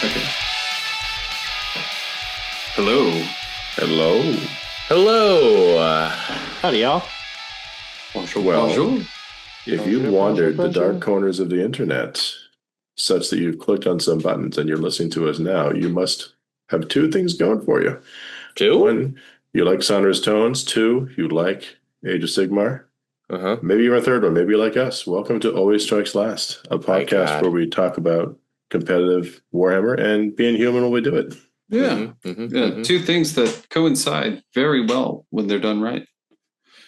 Okay. Hello. Hello. Hello. Howdy, y'all. Bonjour, Well, bonjour. If you've wandered the dark corners of the internet, such that you've clicked on some buttons and you're listening to us now, you must have two things going for you. Two? One, you like sonorous tones. Two, you like Age of Sigmar. Maybe you're a third one. Maybe you like us. Welcome to Always Strikes Last, a podcast where we talk about competitive Warhammer and being human when we do it. Yeah. Two things that coincide very well when they're done right.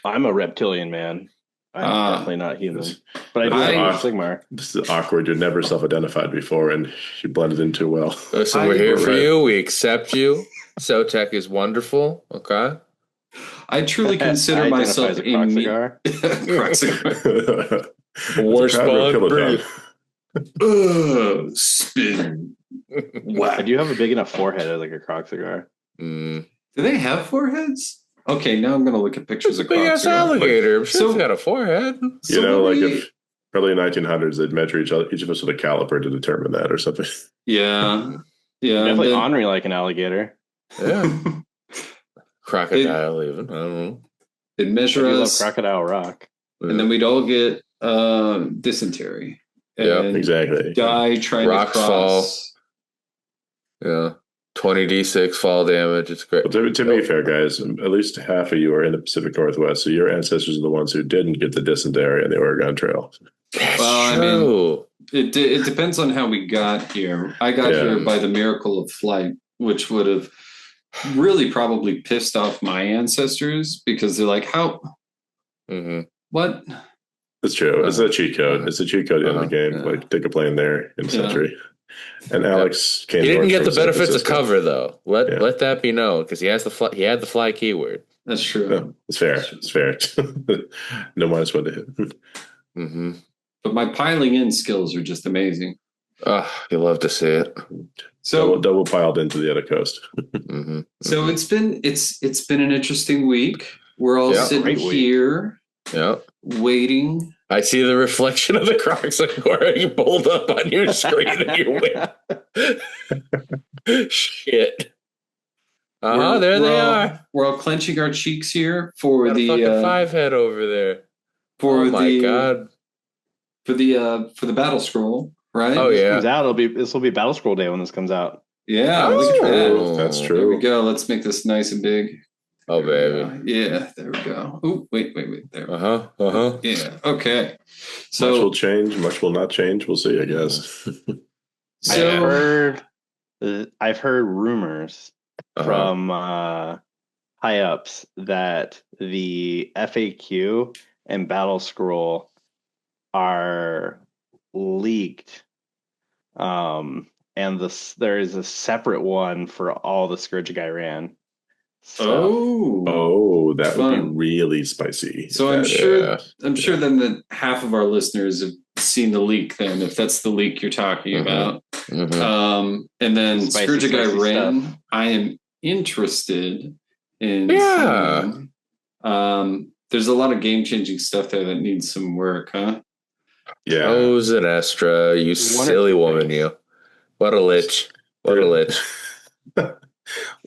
I'm a reptilian man. I'm definitely not human. But I do like Sigmar. This is awkward. You're never self-identified before, and you blended in too well. Listen, we're here for you. We accept you. SoTech is wonderful. Okay. I truly consider myself a crock cigar. Worst one. Spin. Wow. I do have a big enough forehead as like a crock cigar. Do they have foreheads? Okay, now I'm going to look at pictures of big ass alligator. I'm sure it's got a forehead. You know, like if early 1900s, they'd measure each of us with a caliper to determine that or something. Yeah. Definitely ornery like an alligator. Yeah. Crocodile, even. I don't know. It'd measure us. Love Crocodile Rock. And then we'd all get dysentery. Yeah, exactly. Die trying to cross. Yeah. 20d6 fall damage. It's great. Well, to be fair, guys, at least half of you are in the Pacific Northwest, so your ancestors are the ones who didn't get the dysentery in the Oregon Trail. Well, I mean, it depends on how we got here. I got here by the miracle of flight, which would have really probably pissed off my ancestors because they're like, how? What? It's true. It's a cheat code. It's a cheat code in the game. Like, take a plane there in Century. And Alex came. He didn't get the benefits of cover, though. Let that be known, because he had the fly keyword. That's true. No, it's fair. It's fair. No minus one to hit. But my piling in skills are just amazing. Oh, you love to see it. So double piled into the other coast. So it's been an interesting week. We're all sitting here, waiting. I see the reflection of the Crocs already pulled up on your screen and you win. Shit. There they are. We're all clenching our cheeks here for the fucking five head over there. God. For the battle scroll, right? Oh yeah. This will be battle scroll day when this comes out. Yeah, that's true. There we go. Let's make this nice and big. Oh baby. Yeah, there we go. Oh, wait. There. Yeah. Okay. So much will change, much will not change. We'll see, I guess. So I've heard rumors from high ups that the FAQ and battle scroll are leaked. And there is a separate one for all the Scourge Guy ran. So, that would be really spicy. So I'm sure then that half of our listeners have seen the leak then, if that's the leak you're talking about. And then Scourge Guy ran. Stuff. I am interested in there's a lot of game-changing stuff there that needs some work, huh? Yeah. Oh, Zenestra, you silly woman, you. What a lich. What a lich.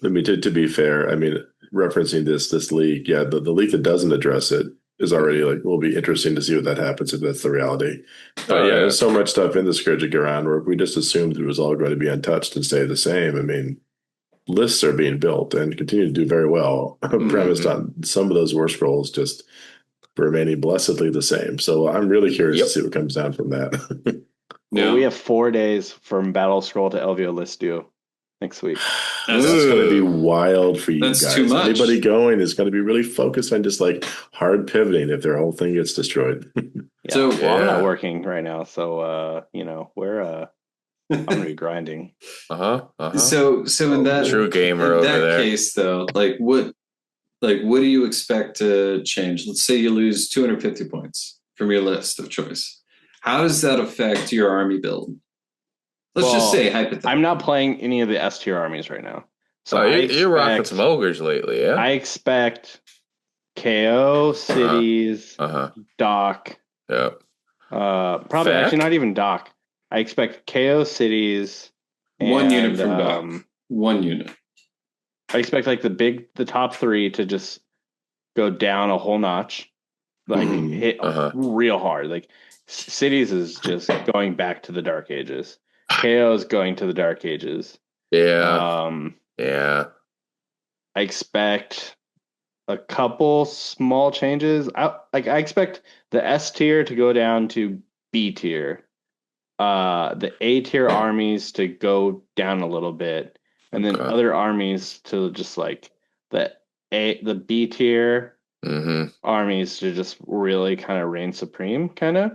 I mean, to be fair, I mean, referencing this leak, the leak that doesn't address it is already will be interesting to see what that happens if that's the reality. There's so much stuff in the Scourge around where if we just assumed it was all going to be untouched and stay the same, I mean, lists are being built and continue to do very well, premised on some of those war scrolls just remaining blessedly the same. So I'm really curious to see what comes down from that. Well, we have 4 days from battle scroll to LVO list due next week. That's going to be wild for you guys. Too much. Anybody going is going to be really focused on just hard pivoting if their whole thing gets destroyed. I'm not working right now, so we're I'm going to be grinding. So in that true gamer in over that there. case though, what do you expect to change? Let's say you lose 250 points from your list of choice. How does that affect your army build? Let's just say hypothetically. I'm not playing any of the S tier armies right now. So you're rocking some ogres lately, yeah? I expect KO, cities, dock. Yeah. Probably actually not even dock. I expect KO cities, One unit from Doc. 1 unit. I expect like the top 3 to just go down a whole notch, like hit real hard. Like Cities is just going back to the Dark Ages. KO is going to the Dark Ages. Yeah. I expect a couple small changes. I expect the S tier to go down to B tier. The A tier armies to go down a little bit, and then other armies to just like the B tier armies to just really kind of reign supreme, kind of.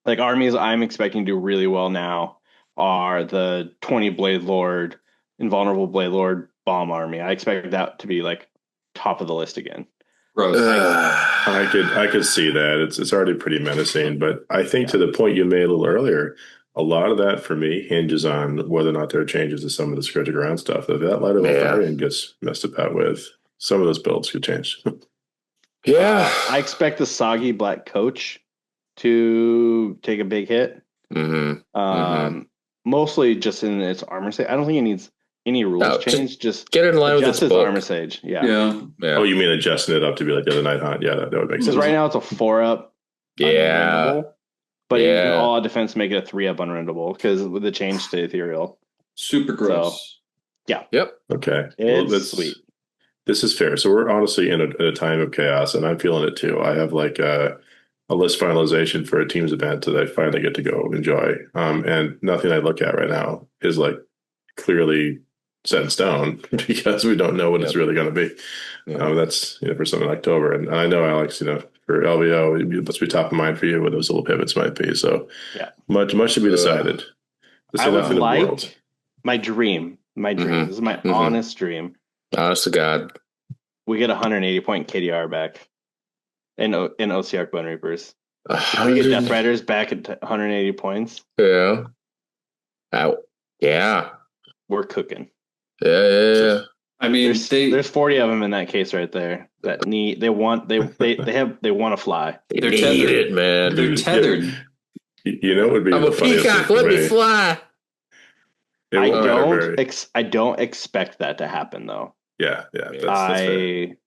Like armies I'm expecting to do really well now are the 20 Blade Lord, Invulnerable Blade Lord bomb army. I expect that to be like top of the list again. Gross. I could see that. It's already pretty menacing, but I think to the point you made a little earlier, a lot of that for me hinges on whether or not there are changes to some of the scourge around stuff. If that Light of Eltharion gets messed about with, some of those builds could change. I expect the Soggy Black Coach to take a big hit. Mostly just in its armor sage. I don't think it needs any rules change. Just get in line with its book. armor sage. Yeah. Oh, you mean adjusting it up to be like the other Night Hunt? Yeah, that would make sense. Because right now it's a 4-up. Unrendable, but you can all out defense make it a 3-up unrendable because with the change to ethereal. Super gross. So, yeah. Yep. Okay. It's sweet. This is fair. So we're honestly in a time of chaos, and I'm feeling it too. I have like a list finalization for a team's event that I finally get to go enjoy. And nothing I look at right now is like clearly set in stone because we don't know what it's really going to be. That's for something in October. And I know, Alex, for LVO, it must be top of mind for you what those little pivots might be. So much to be decided. I would like my dream. This is my honest dream. Honest to God. We get 180 point KDR back in OCR Bone Reapers. We get Death Riders back at 180 points. Yeah. We're cooking. Yeah. I mean, there's 40 of them in that case right there that they want to fly. They're tethered, man. They're tethered. It would be I'm a peacock. Let me fly. I don't expect that to happen though. Yeah. That's fair.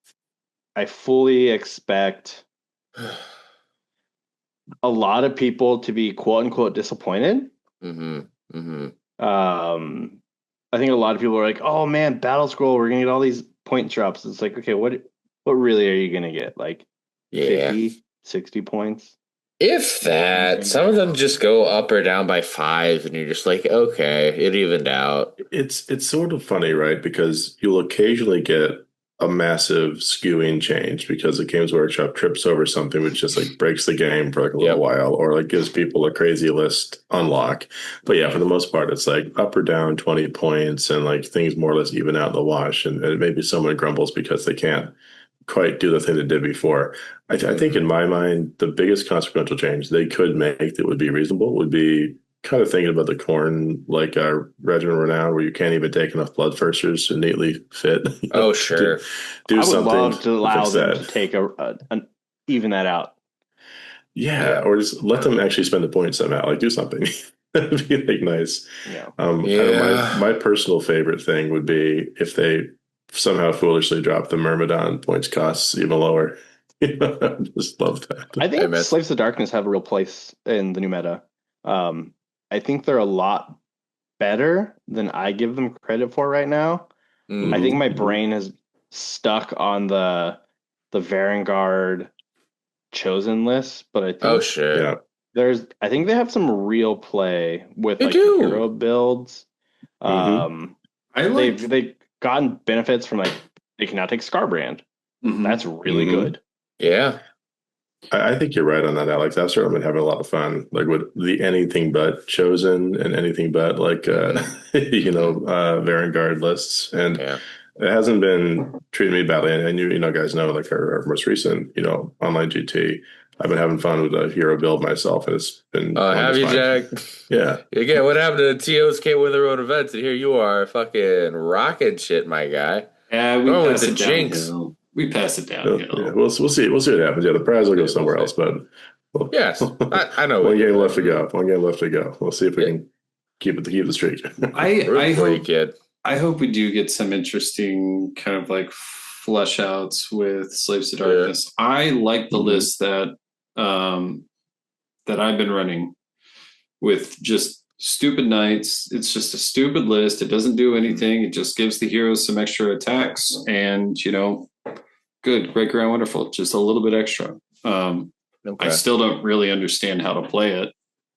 I fully expect a lot of people to be quote unquote disappointed. I think a lot of people are like, "Oh man, Battle Scroll, we're gonna get all these point drops." It's like, okay, what really are you gonna get? Like 50, 60 points? If that, some of them just go up or down by 5, and you're just like, okay, it evened out. It's sort of funny, right? Because you'll occasionally get a massive skewing change because the Games Workshop trips over something which just like breaks the game for like a little while, or like gives people a crazy list unlock. But for the most part, it's like up or down 20 points, and like things more or less even out in the wash. And maybe someone grumbles because they can't quite do the thing they did before. I think in my mind, the biggest consequential change they could make that would be reasonable would be kind of thinking about the Khorne, like Regiment Renown, where you can't even take enough Bloodthirsters to neatly fit. Oh, sure. Do I would something love to allow them that. to take even that out. Yeah, or just let them actually spend the points somehow. Like do something. That'd be like nice. My personal favorite thing would be if they somehow foolishly drop the Myrmidon points costs even lower. I just love that. I think Slaves of Darkness have a real place in the new meta. I think they're a lot better than I give them credit for right now. I think my brain is stuck on the Varangard chosen list, but I think I think they have some real play with the hero builds. They've gotten benefits from they can now take Scarbrand. That's really good. Yeah. I think you're right on that, Alex. I've certainly been having a lot of fun, like with the anything but chosen and anything but Varangard lists, and it hasn't been treating me badly. And you guys know, like our most recent, online GT, I've been having fun with a hero build myself, and it's been. Oh, have you, Jack? Yeah. Again, what happened to TOs can't win their own events, and here you are, fucking rocking shit, my guy. Yeah, we passed it downhill. We pass it downhill. Yeah, we'll see. We'll see what happens. Yeah, the prize will go somewhere else, but yes, I know. One game left to go. We'll see if we can keep the streak. I hope we do get some interesting kind of like flesh outs with Slaves to Darkness. Yeah. I like the list that I've been running with just stupid knights. It's just a stupid list. It doesn't do anything. It just gives the heroes some extra attacks, and good, great, grand, wonderful. Just a little bit extra. I still don't really understand how to play it.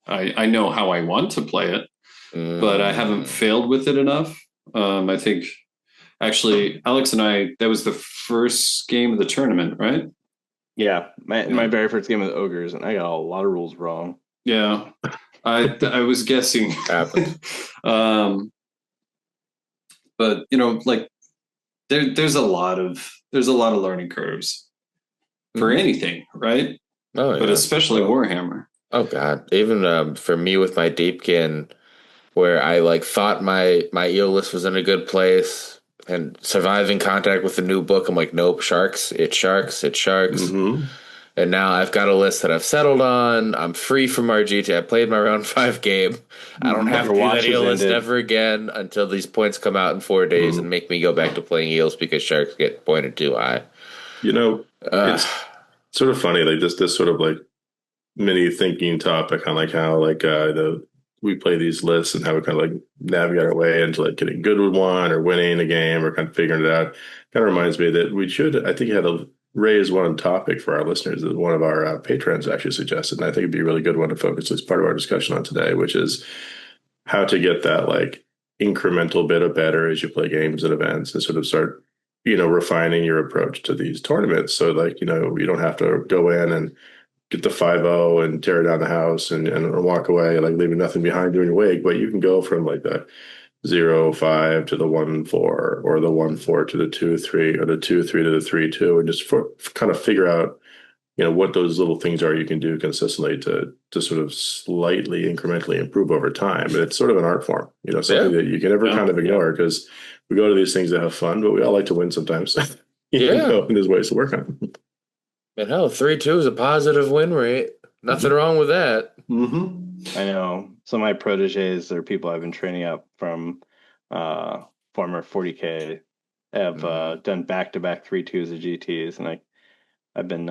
I know how I want to play it, but I haven't failed with it enough. I think actually Alex and I, that was the first game of the tournament, right? Yeah. My very first game of the Ogres, and I got a lot of rules wrong. Yeah. I was guessing. But like there's a lot of learning curves for anything, right? Oh, yeah. But especially Warhammer. Oh God. Even for me with my Deepkin, where I thought my eel list was in a good place, and surviving contact with the new book, I'm like, nope, sharks. Mm-hmm. And now I've got a list that I've settled on. I'm free from RGT. I played my round 5 game. I don't have to do that eel list ever again until these points come out in 4 days and make me go back to playing eels because sharks get pointed too high. It's sort of funny, like this sort of like mini thinking topic on like how we play these lists and how we kind of like navigate our way into like getting good with one or winning a game or kind of figuring it out. Kind of reminds me that we should, I think, had to raise one topic for our listeners that one of our patrons actually suggested. And I think it'd be a really good one to focus as part of our discussion on today, which is how to get that like incremental bit of better as you play games and events and sort of start, refining your approach to these tournaments. So like, you don't have to go in and get the 5-0 and tear down the house and walk away, like leaving nothing behind in your wake. But you can go from like the 0-5 to the 1-4 or the 1-4 to the 2-3 or the 2-3 to the 3-2 and just kind of figure out, what those little things are you can do consistently to sort of slightly incrementally improve over time. And it's sort of an art form, something that you can never kind of ignore because we go to these things to have fun, but we all like to win sometimes. And there's ways to work on it. And hell, 3-2 is a positive win rate. Nothing wrong with that. I know. Some of my proteges or people I've been training up from former 40K have done back-to-back 3-2s of GTs, and I've been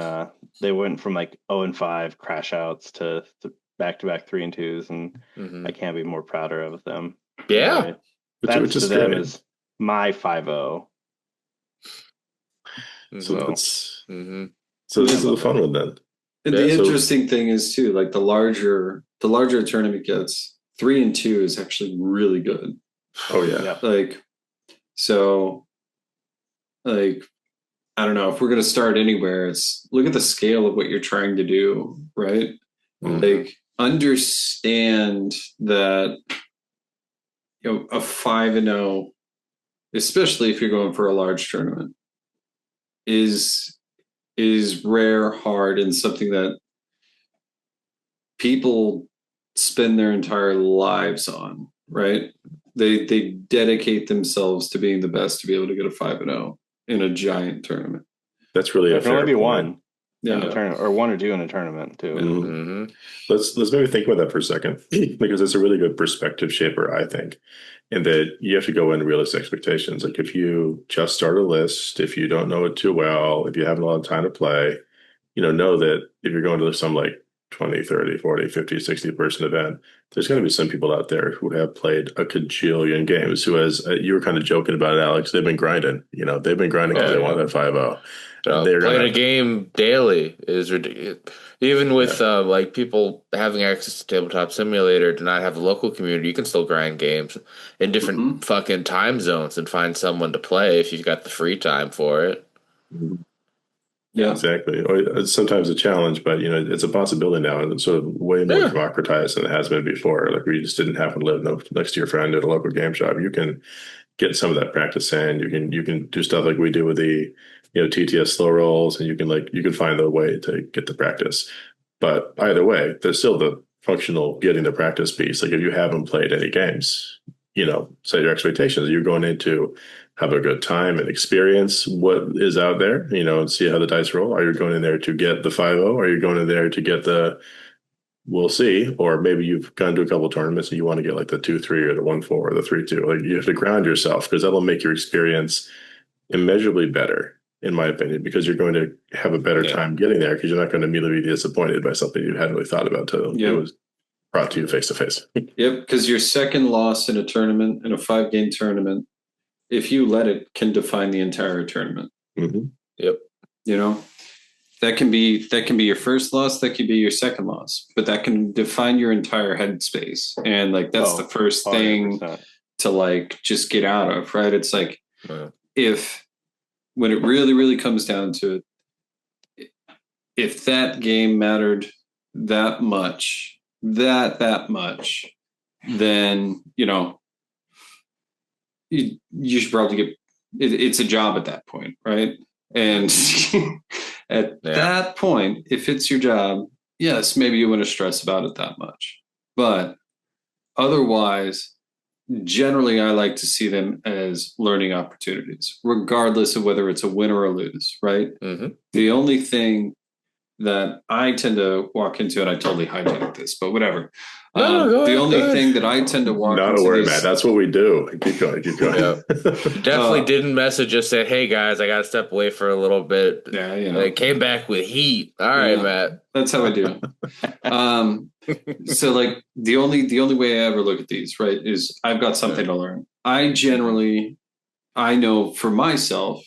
they went from like 0-5 crash outs to back-to-back 3-2s, and I can't be more prouder of them. Yeah, which is to them is my 5-0. So that's so this is the fun one then. And the interesting thing is too, like the larger a tournament gets, 3 and 2 is actually really good. Oh yeah. I don't know if we're going to start anywhere. It's look at the scale of what you're trying to do, right? Like understand that a 5-0, especially if you're going for a large tournament, is rare, hard, and something that people spend their entire lives on, right? They dedicate themselves to being the best to be able to get a 5-0 in a giant tournament. That's really a fair point. Only be one in a tournament, or 1 or 2 in a tournament too. Let's maybe think about that for a second because it's a really good perspective shaper, I think. And that you have to go in realistic expectations. Like if you just start a list, if you don't know it too well, if you haven't a lot of time to play, know that if you're going to some like 20, 30, 40, 50, 60 person event, there's going to be some people out there who have played a cajillion games who, as you were kind of joking about it, Alex, they've been grinding. They've been grinding because they want that 5-0. Playing a game daily is ridiculous. Even with like people having access to Tabletop Simulator to not have a local community, you can still grind games in different fucking time zones and find someone to play if you've got the free time for it. Yeah, exactly. It's sometimes a challenge, but it's a possibility now, and it's sort of way more democratized than it has been before. Like we just didn't happen to live next to your friend at a local game shop. You can get some of that practice in. You can do stuff like we do with the TTS slow rolls, and you can find a way to get the practice. But either way, there's still the functional getting the practice piece. Like if you haven't played any games, set your expectations. You're going into have a good time and experience what is out there, and see how the dice roll. Are you going in there to get the 5-0? Or are you going in there to get the we'll see. Or maybe you've gone to a couple of tournaments and you want to get like the 2-3 or the 1-4 or the 3-2. Like you have to ground yourself because that'll make your experience immeasurably better, in my opinion, because you're going to have a better time getting there because you're not going to immediately be disappointed by something you hadn't really thought about till it was brought to you face to face. Yep, because your second loss in a tournament, in a 5-game tournament, if you let it, can define the entire tournament. Mm-hmm. Yep. You know, that can be your first loss, that could be your second loss, but that can define your entire headspace. And like that's the first thing 100%. To like just get out of, right? It's like when it really, really comes down to it, if that game mattered that much, then you should probably get it's a job at that point, right? And at that point, if it's your job, yes, maybe you wouldn't stress about it that much. But otherwise, generally, I like to see them as learning opportunities, regardless of whether it's a win or a lose, right? Mm-hmm. The only thing that I tend to walk into, and I totally hijacked this, but whatever. The only thing that I tend to walk into. Not a word, Matt. That's what we do. Keep going. Yeah. Definitely didn't message us, said, hey guys, I got to step away for a little bit. Yeah, It came back with heat. All right, Matt. That's how I do. So like the only way I ever look at these, right, is I've got something to learn. I know for myself,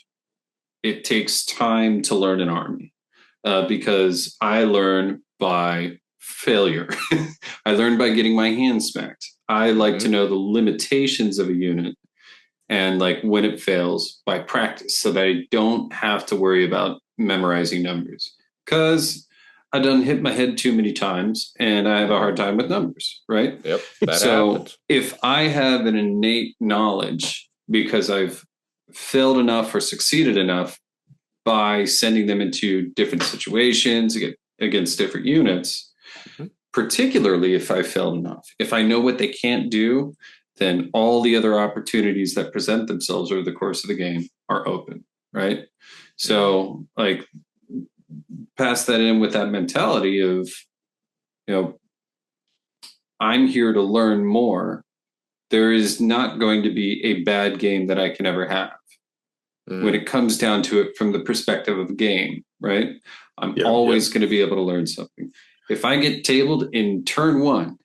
it takes time to learn an army. Because I learn by failure. I learn by getting my hand smacked. I like to know the limitations of a unit and like when it fails by practice so that I don't have to worry about memorizing numbers. Because I done hit my head too many times and I have a hard time with numbers, right? Yep. So happens. If I have an innate knowledge because I've failed enough or succeeded enough by sending them into different situations against different units, particularly if I failed enough. If I know what they can't do, then all the other opportunities that present themselves over the course of the game are open, right? So, like, pass that in with that mentality of, I'm here to learn more. There is not going to be a bad game that I can ever have. When it comes down to it from the perspective of the game, right? I'm always going to be able to learn something. If I get tabled in turn 1,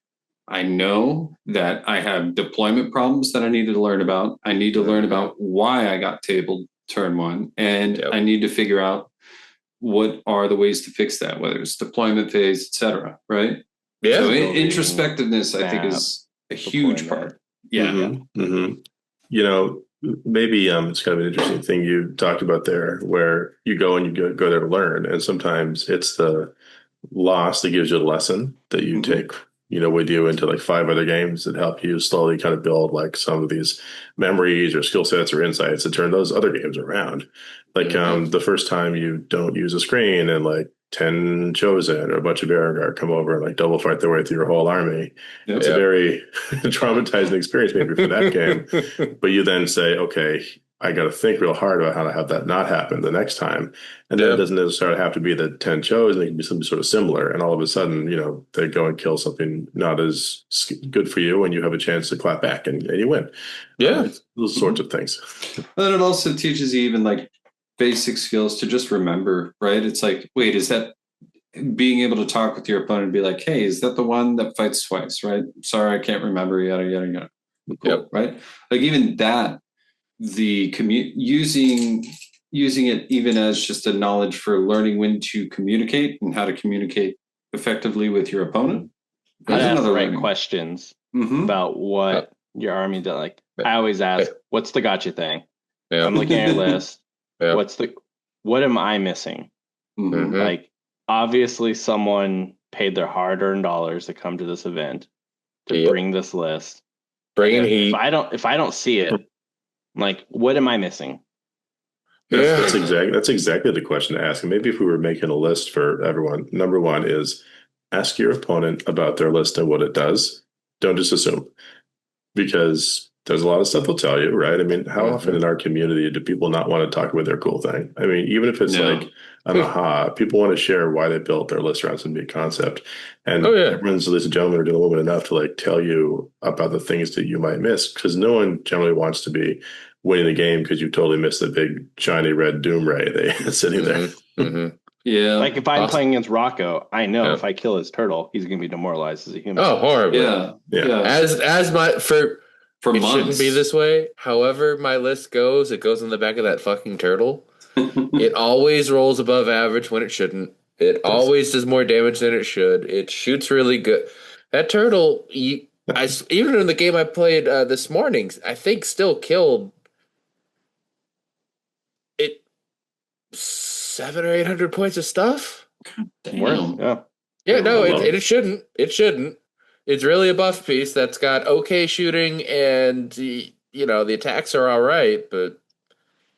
I know that I have deployment problems that I need to learn about. I need to learn about why I got tabled turn 1. And I need to figure out what are the ways to fix that, whether it's deployment phase, et cetera, right? Yeah. So introspectiveness, I think, is a huge part. Yeah. Mm-hmm. Mm-hmm. Maybe it's kind of an interesting thing you talked about there, where you go and you go there to learn, and sometimes it's the loss that gives you a lesson that you take, with you into like 5 other games that help you slowly kind of build like some of these memories or skill sets or insights that turn those other games around. Like the first time you don't use a screen and like 10 chosen or a bunch of Berengar come over and like double fight their way through your whole army. It's a very traumatizing experience maybe for that game. But you then say, okay, I got to think real hard about how to have that not happen the next time. And then it doesn't necessarily have to be the 10 chosen. It can be something sort of similar. And all of a sudden, they go and kill something not as good for you and you have a chance to clap back and you win. Yeah. Those sorts of things. And it also teaches you even like basic skills to just remember, right? It's like, wait, is that being able to talk with your opponent and be like, hey, is that the one that fights twice, right? Sorry, I can't remember, yada, yada, yada. Cool, right? Like even that, using it even as just a knowledge for learning when to communicate and how to communicate effectively with your opponent. How to ask the right questions about what your army does. Like I always ask, what's the gotcha thing? I'm looking at your list. What am I missing? Like obviously someone paid their hard-earned dollars to come to this event to bring this list. If I don't see it, I'm like, what am I missing? That's exactly the question to ask. And maybe if we were making a list for everyone, number 1 is ask your opponent about their list and what it does. Don't just assume, because there's a lot of stuff they'll tell you, right? I mean, how often in our community do people not want to talk about their cool thing? I mean, even if it's like an aha. People want to share why they built their list around some neat concept. And everyone's, ladies and gentlemen, are doing a little bit enough to like tell you about the things that you might miss, because no one generally wants to be winning the game because you totally missed the big shiny red doom ray they sitting there. Yeah. Like if I'm playing against Rocco, I know if I kill his turtle, he's going to be demoralized as a human. Oh, horribly. Yeah. As my for it months. shouldn't be this way. However, my list goes, it goes in the back of that fucking turtle. It always rolls above average when it shouldn't. It always does more damage than it should. It shoots really good. That turtle, even in the game I played this morning, I think still killed it 700 or 800 points of stuff. Damn. Yeah, no, it shouldn't. It shouldn't. It's really a buff piece that's got okay shooting, and the attacks are all right, but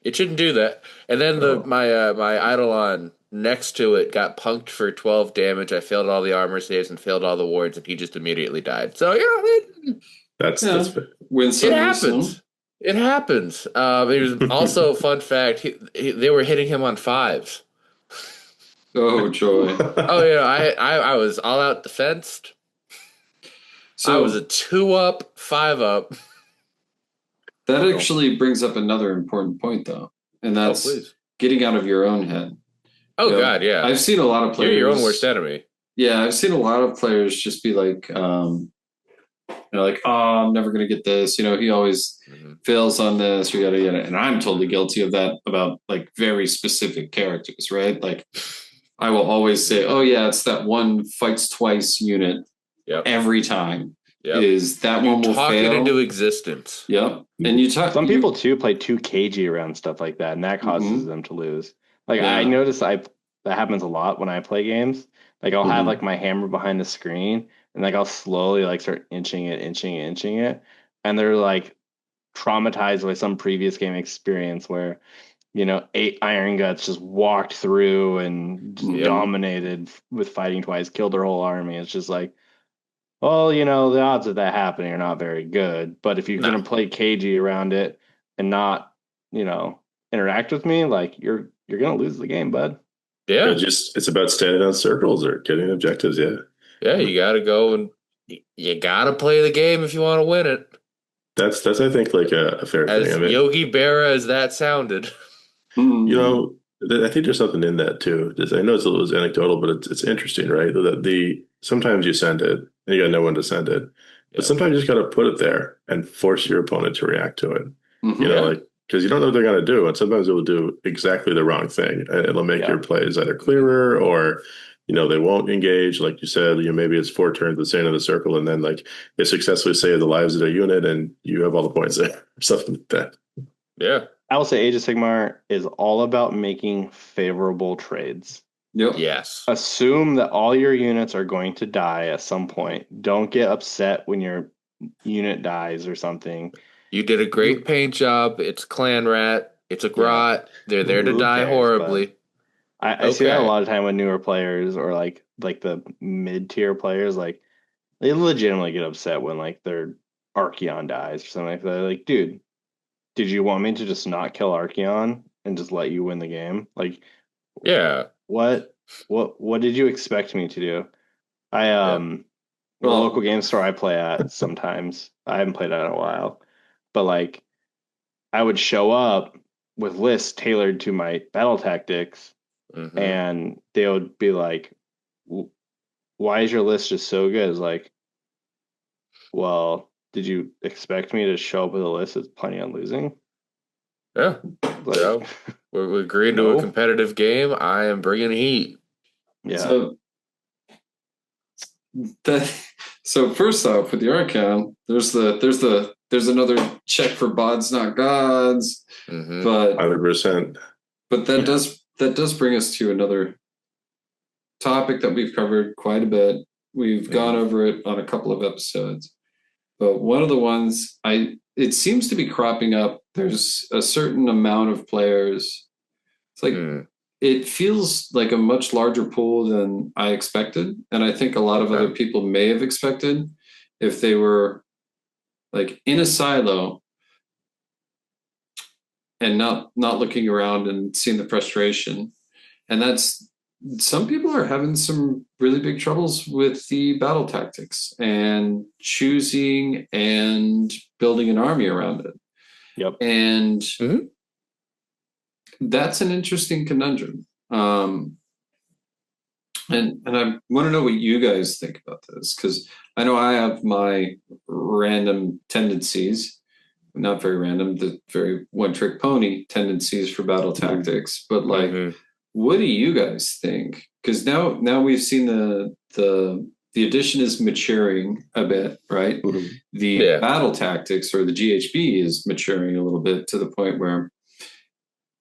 it shouldn't do that. And then my Eidolon next to it got punked for 12 damage. I failed all the armor saves and failed all the wards, and he just immediately died. So that's it happens. It happens. It was also fun fact. They were hitting him on 5s. Oh joy! I was all out defensed. So I was a 2-up, 5-up. That actually brings up another important point, though, and that's getting out of your own head. Oh God, yeah. I've seen a lot of players. You're your own worst enemy. Yeah, I've seen a lot of players just be like, oh, I'm never going to get this. He always fails on this, or yada yada. And I'm totally guilty of that about like very specific characters, right? Like, I will always say, oh yeah, it's that one fights twice unit. Every time is that one will talk fail it into existence. Yep, and you talk. Some people too play too cagey around stuff like that, and that causes them to lose. Like I notice that happens a lot when I play games. Like I'll have like my hammer behind the screen, and like I'll slowly like start inching it, and they're like traumatized by some previous game experience where 8 Iron Guts just walked through and dominated with fighting twice, killed their whole army. It's just like, well, the odds of that happening are not very good. But if you're going to play cagey around it and not, interact with me, like you're going to lose the game, bud. Yeah. It's about standing on circles or getting objectives. Yeah. Yeah. You got to go and you got to play the game if you want to win it. That's I think like a fair thing. As Yogi Berra as that sounded. I think there's something in that too. I know it's a little anecdotal, but it's interesting, right? That sometimes you send it and you got no one to send it, but sometimes you just got to put it there and force your opponent to react to it. Because you don't know what they're going to do, and sometimes it will do exactly the wrong thing. It'll make your plays either clearer or they won't engage. Like you said, maybe it's 4 turns at the center of the circle, and then like they successfully save the lives of their unit, and you have all the points there, or something like that. Yeah. I will say Age of Sigmar is all about making favorable trades. Yep. Yes. Assume that all your units are going to die at some point. Don't get upset when your unit dies or something. You did a great paint job. It's Clan Rat. It's a Grot. They're there to die horribly. I see that a lot of time with newer players or like the mid-tier players. Like they legitimately get upset when like their Archeon dies or something like that. Like, dude, did you want me to just not kill Archeon and just let you win the game? Like, what did you expect me to do? The local game store I play at sometimes, I haven't played at in a while, but like I would show up with lists tailored to my battle tactics, and they would be like, why is your list just so good? It's like, well, did you expect me to show up with a list that's planning on losing? Yeah. Like, we're agreeing to a competitive game. I am bringing heat. Yeah. So first off, with the Archon, there's another check for bods, not gods. But 100%. But that does bring us to another topic that we've covered quite a bit. We've gone over it on a couple of episodes. But one of the ones it seems to be cropping up. There's a certain amount of players. It's like it feels like a much larger pool than I expected, and I think a lot of other people may have expected if they were like in a silo and not looking around and seeing the frustration. And that's, some people are having some really big troubles with the battle tactics and choosing and building an army around it. Yep. And that's an interesting conundrum. And I want to know what you guys think about this, because I know I have my random tendencies, not very random, the very one-trick pony tendencies for battle tactics. But like, what do you guys think? Because now we've seen the edition is maturing a bit, right? The battle tactics or the GHB is maturing a little bit to the point where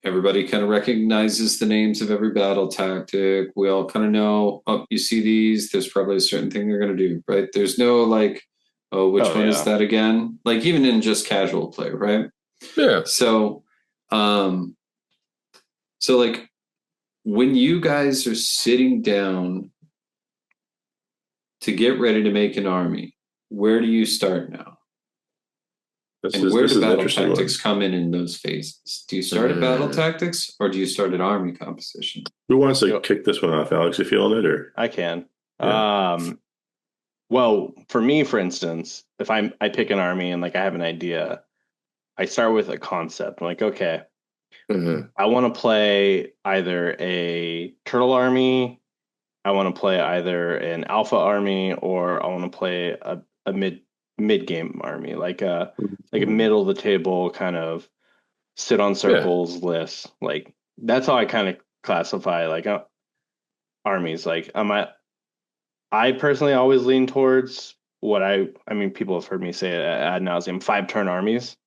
everybody kind of recognizes the names of every battle tactic. We all kind of know, oh, you see these, there's probably a certain thing they're going to do, right? There's no like, oh, which one is that again? Like even in just casual play, right? Yeah. So like when you guys are sitting down to get ready to make an army, where do you start now? And where do battle tactics come in those phases? Do you start at battle tactics or do you start at army composition? Who wants to kick this one off, Alex? You feeling it, or I can? Yeah. Well, for me, for instance, if I pick an army and like I have an idea, I start with a concept. I'm like, okay, I want to play either a turtle army, I want to play either an alpha army, or I want to play a mid game army, like a middle of the table kind of sit on circles list. Like that's how I kind of classify like armies. Like I personally always lean towards what I mean, people have heard me say it ad nauseum, 5-turn armies.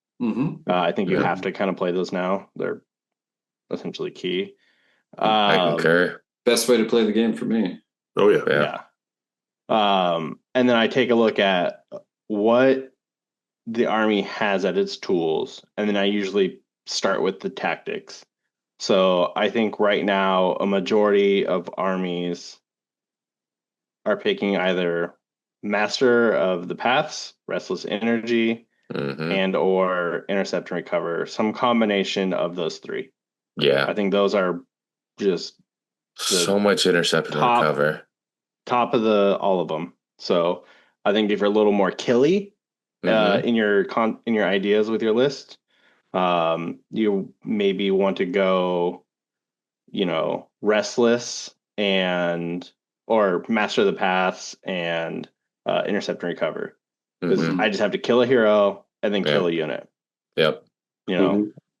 I think you have to kind of play those now. They're essentially key. I concur. Best way to play the game for me. Oh yeah. And then I take a look at what the army has at its tools, and then I usually start with the tactics. So I think right now a majority of armies are picking either Master of the Paths, Restless Energy, and or Intercept and Recover, some combination of those three. Yeah. I think those are just so much Intercept and Recover. Top of all of them. So I think if you're a little more killy in your ideas with your list, you maybe want to go, Restless or Master of the Paths and Intercept and Recover. Because I just have to kill a hero and then kill a unit. Yep.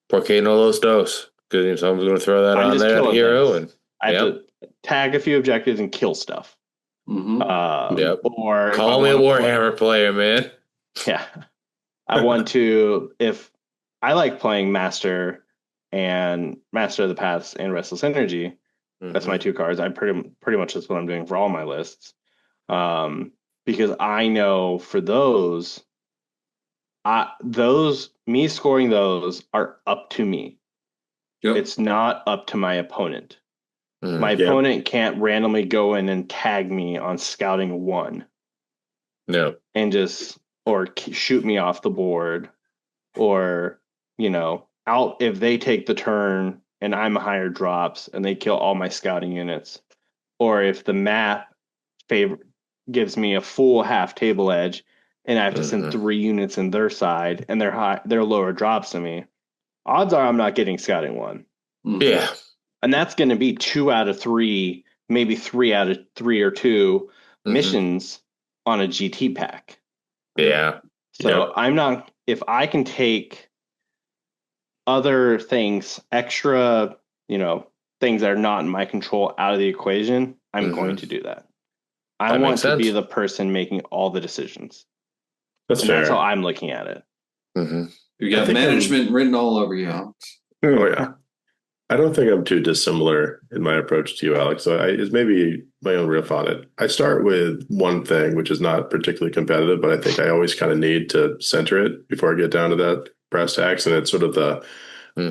Porque no los dos. Because someone's going to throw that on that hero. And I have to tag a few objectives and kill stuff. Or call me a Warhammer player, man. Yeah. I want to, if I like playing Master and Master of the Paths and Restless Energy, that's my 2 cards. I pretty much that's what I'm doing for all my lists. Because I know for those me scoring those are up to me. It's not up to my opponent. My opponent can't randomly go in and tag me on scouting 1. No. And or shoot me off the board, or, out if they take the turn and I'm a higher drops and they kill all my scouting units, or if the map gives me a full half table edge and I have to send 3 units in their side and they're lower drops than me, odds are I'm not getting scouting 1. Yeah. And that's going to be 2 out of 3, maybe 3 out of 3 or 2 missions on a GT pack. Yeah. So I'm not, if I can take other things, extra, things that are not in my control out of the equation, I'm going to do that. I want to be the person making all the decisions. That's how I'm looking at it. You got management written all over you, Alex. Oh yeah. I don't think I'm too dissimilar in my approach to you, Alex. So it's maybe my own riff on it. I start with one thing, which is not particularly competitive, but I think I always kind of need to center it before I get down to that brass tacks. And it's sort of the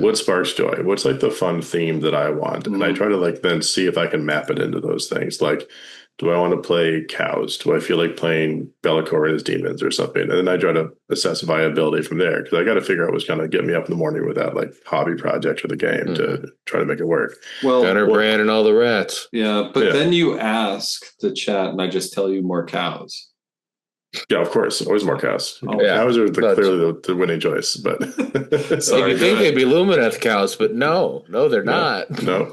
what sparks joy? What's like the fun theme that I want? And I try to then see if I can map it into those things. Like, Do I want to play cows? Do I feel like playing Bellacore as demons or something? And then I try to assess viability from there because I got to figure out what's going to get me up in the morning with that like hobby project for the game to try to make it work. Well, Gunner Brand and all the rats. Yeah, but then you ask the chat, and I just tell you more cows. Yeah, of course. Always more cows. Yeah. Cows are clearly the winning choice, but Sorry, you think they'd be Lumineth cows, but no, they're not. No,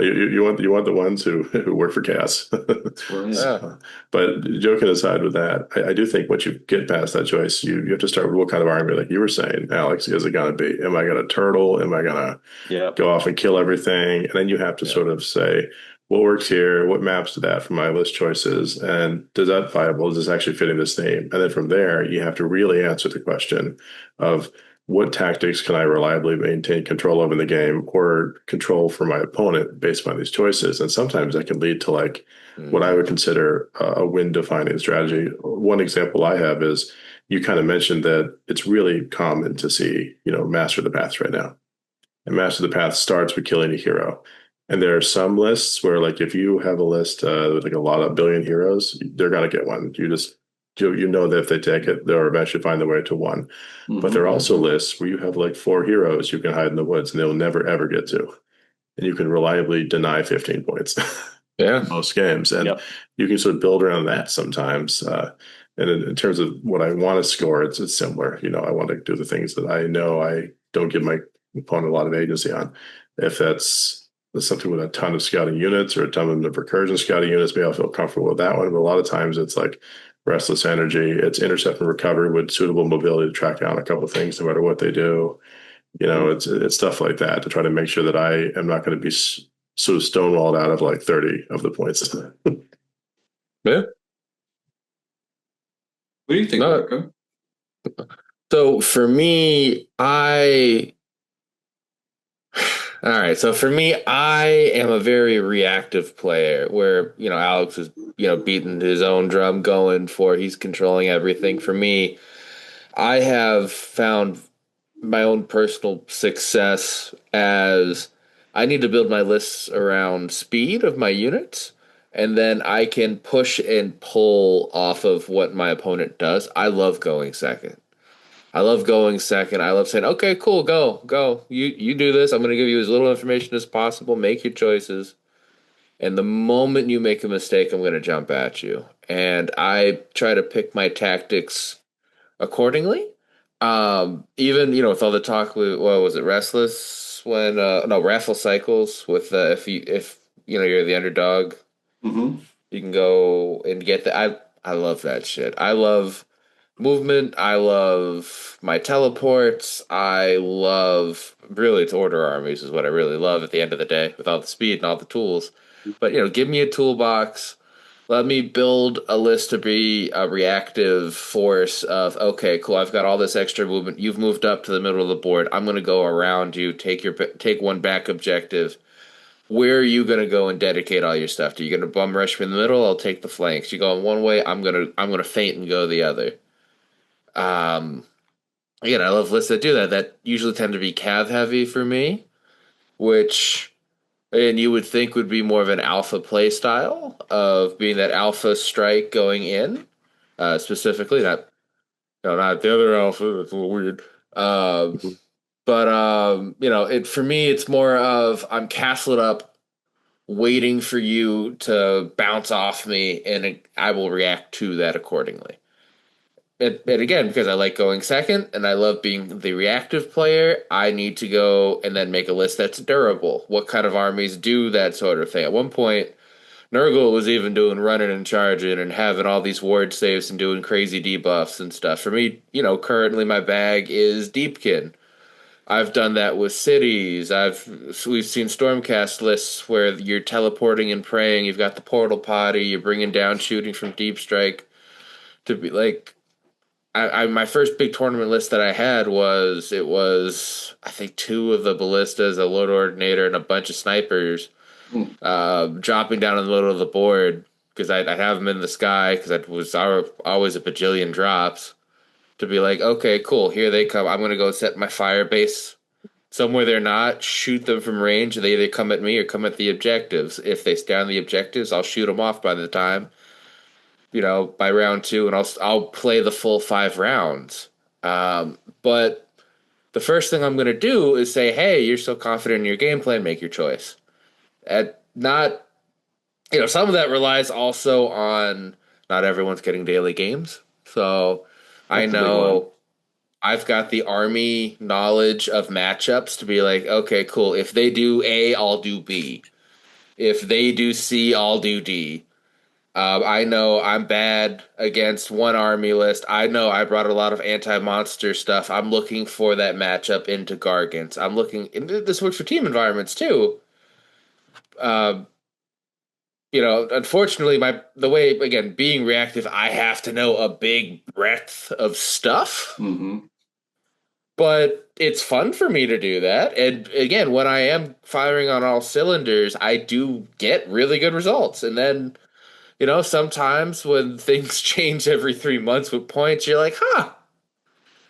you want the ones who work for chaos. Right. Yeah. But joking aside with that, I do think once you get past that choice, you have to start with what kind of army, like you were saying, Alex, is it going to be? Am I going to turtle? Am I going to go off and kill everything? And then you have to sort of say, what works here? What maps to that from my list choices? And does that viable? Is this actually fitting this theme? And then from there, you have to really answer the question of what tactics can I reliably maintain control of in the game or control for my opponent based on these choices? And sometimes that can lead to like what I would consider a win defining strategy. One example I have is you kind of mentioned that it's really common to see, Master of the Paths right now. And Master of the Path starts with killing a hero. And there are some lists where, like, if you have a list with like a lot of billion heroes, they're gonna get one. You know that if they take it, they'll eventually find their way to one. Mm-hmm. But there are also lists where you have like 4 heroes you can hide in the woods, and they'll never ever get to, and you can reliably deny 15 points. Yeah, most games, and you can sort of build around that sometimes. And in terms of what I want to score, it's similar. I want to do the things that I know I don't give my opponent a lot of agency on. If that's something with a ton of scouting units or a ton of recursion scouting units, maybe I'll feel comfortable with that one. But a lot of times it's like restless energy. It's intercept and recovery with suitable mobility to track down a couple of things no matter what they do. It's stuff like that to try to make sure that I am not going to be sort of stonewalled out of like 30 of the points. Yeah. What do you think, Rocco? So for me, all right. So for me, I am a very reactive player where, Alex is, beating his own drum going for he's controlling everything. For me, I have found my own personal success as I need to build my lists around speed of my units, and then I can push and pull off of what my opponent does. I love going second. I love saying, okay, cool, go. You do this. I'm going to give you as little information as possible. Make your choices. And the moment you make a mistake, I'm going to jump at you. And I try to pick my tactics accordingly. Even, with all the talk with, what was it, Restless? When, no, Raffle Cycles with, if you're the underdog, you can go and get that. I love that shit. I love movement. I love my teleports. I love, really, it's order armies is what I really love at the end of the day with all the speed and all the tools. But, give me a toolbox. Let me build a list to be a reactive force of, okay, cool, I've got all this extra movement. You've moved up to the middle of the board. I'm going to go around you, take one back objective. Where are you going to go and dedicate all your stuff? Are you going to bum rush me in the middle? I'll take the flanks. You go in one way, I'm going to feint and go the other. Again, I love lists that do that. That usually tend to be cav heavy for me, which, and you would think would be more of an alpha play style of being that alpha strike going in, specifically. Not the other alpha. That's a little weird. But it for me, it's more of I'm castled up, waiting for you to bounce off me, and I will react to that accordingly. And again, because I like going second and I love being the reactive player, I need to go and then make a list that's durable. What kind of armies do that sort of thing? At one point, Nurgle was even doing running and charging and having all these ward saves and doing crazy debuffs and stuff. For me, currently my bag is Deepkin. I've done that with cities. We've seen Stormcast lists where you're teleporting and praying. You've got the portal potty. You're bringing down shooting from Deep Strike to be like. My first big tournament list that I had was I think 2 of the ballistas, a Lord Ordinator, and a bunch of snipers dropping down in the middle of the board because I'd have them in the sky because I was always a bajillion drops to be like, okay, cool, here they come. I'm going to go set my fire base Somewhere they're not, shoot them from range. They either come at me or come at the objectives. If they stay on the objectives, I'll shoot them off by the time, by round 2, and I'll play the full 5 rounds. But the first thing I'm going to do is say, hey, you're so confident in your game plan, make your choice. Not, some of that relies also on not everyone's getting daily games. So I know I've got the army knowledge of matchups to be like, okay, cool. If they do A, I'll do B. If they do C, I'll do D. I know I'm bad against one army list. I know I brought a lot of anti-monster stuff. I'm looking for that matchup into Gargants. This works for team environments too. Unfortunately, the way, again, being reactive, I have to know a big breadth of stuff. Mm-hmm. But it's fun for me to do that. And again, when I am firing on all cylinders, I do get really good results. And then, sometimes when things change every 3 months with points, you're like,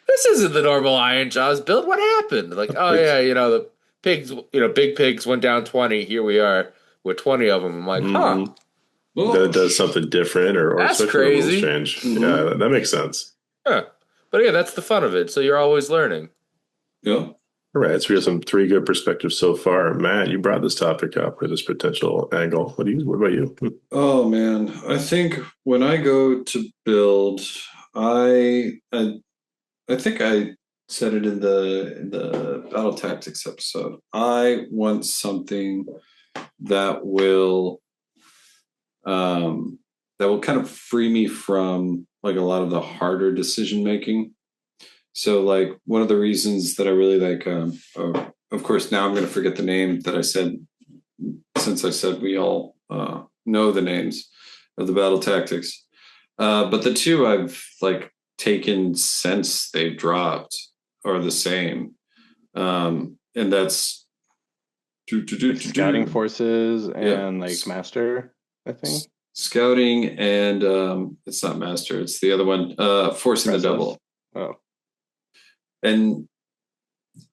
this isn't the normal Iron Jaws build. What happened? Like, oh yeah, the pigs, big pigs went down 20. Here we are with 20 of them. I'm like, Then it does something different or that's especially crazy. Rules change. Mm-hmm. Yeah, that makes sense. Huh. But yeah, that's the fun of it. So you're always learning. Yeah. All right. So we have some 3 good perspectives so far. Matt, you brought this topic up or this potential angle. What about you? Oh man, I think when I go to build, I think I said it in the battle tactics episode. I want something that will kind of free me from like a lot of the harder decision making. So like one of the reasons that I really like, of course, now I'm going to forget the name that I said, since I said we all know the names of the battle tactics. But the 2 I've like taken since they've dropped are the same. And that's scouting forces and master, I think. Scouting and it's not master, it's the other one, forcing the double. Oh. And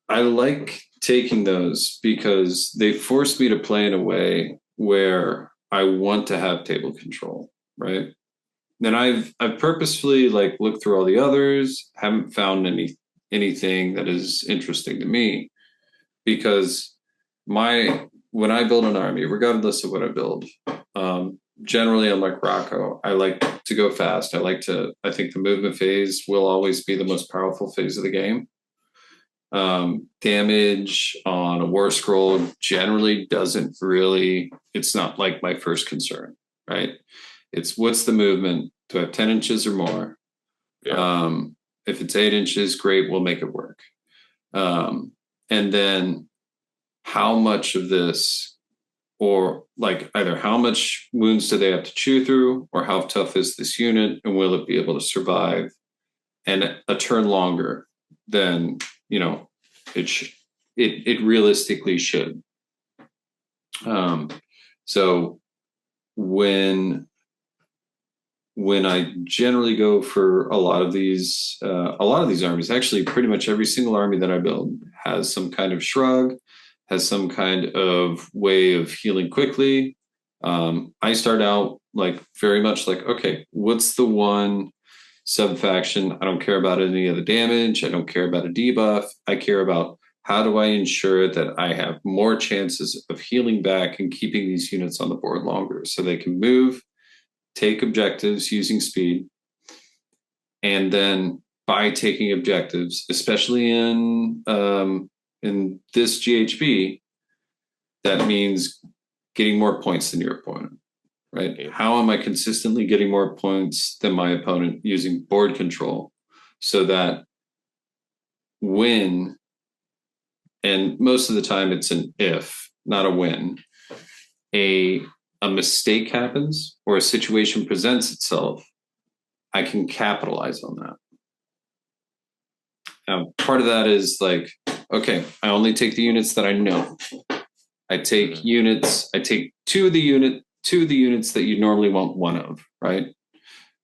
I like taking those because they force me to play in a way where I want to have table control, right? And I've purposefully like looked through all the others, haven't found anything that is interesting to me, because when I build an army, regardless of what I build, generally I'm like Rocco. I like to go fast. I think the movement phase will always be the most powerful phase of the game. Damage on a war scroll generally it's not like my first concern, right? It's what's the movement? Do I have 10 inches or more? Yeah. If it's 8 inches, great, we'll make it work. And then how much of this, or like either how much wounds do they have to chew through, or how tough is this unit, and will it be able to survive and a turn longer than it realistically should. So when I generally go for a lot of these armies, actually pretty much every single army that I build has some kind of shrug, has some kind of way of healing quickly. I start out like very much like, okay, what's the one sub-faction? I don't care about any of the damage. I don't care about a debuff. I care about how do I ensure that I have more chances of healing back and keeping these units on the board longer so they can move, take objectives using speed. And then by taking objectives, especially in this GHB, that means getting more points than your opponent, right? How am I consistently getting more points than my opponent using board control so that when, and most of the time it's an if, not a when, a mistake happens or a situation presents itself, I can capitalize on that. Now, part of that is like, okay, I only take the units that I know. I take two of the units that you normally want one of, right?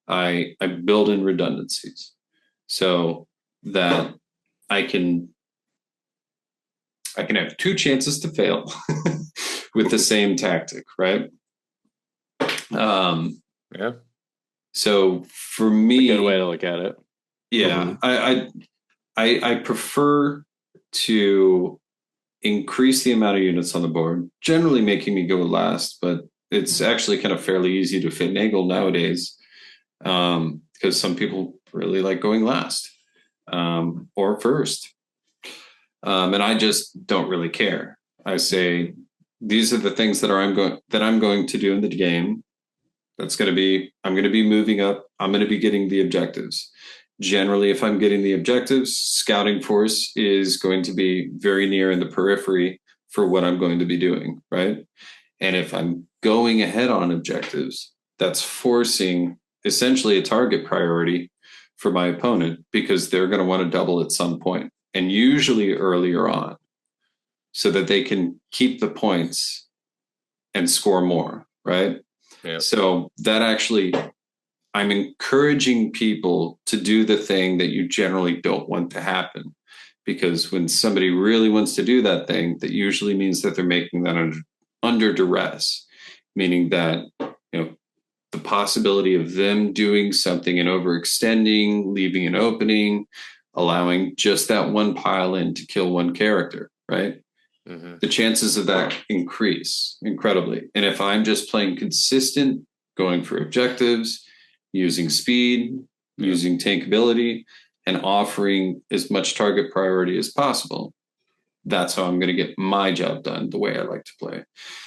I build in redundancies so that I can I can have 2 chances to fail with the same tactic, right? Yeah. So for me, a good way to look at it. Yeah, I prefer to increase the amount of units on the board, generally making me go last, but it's actually kind of fairly easy to finagle nowadays because some people really like going last or first. And I just don't really care. I say these are the things that I'm going to do in the game. I'm going to be moving up. I'm going to be getting the objectives. Generally, if I'm getting the objectives, scouting force is going to be very near in the periphery for what I'm going to be doing, right? And if I'm going ahead on objectives, that's forcing essentially a target priority for my opponent because they're going to want to double at some point, and usually earlier on, so that they can keep the points and score more, right? Yep. So that actually, I'm encouraging people to do the thing that you generally don't want to happen. Because when somebody really wants to do that thing, that usually means that they're making that under duress, meaning that, the possibility of them doing something and overextending, leaving an opening, allowing just that one pile in to kill one character, right? Mm-hmm. The chances of that increase incredibly. And if I'm just playing consistent, going for objectives, using speed, using tankability, and offering as much target priority as possible, that's how I'm going to get my job done the way I like to play.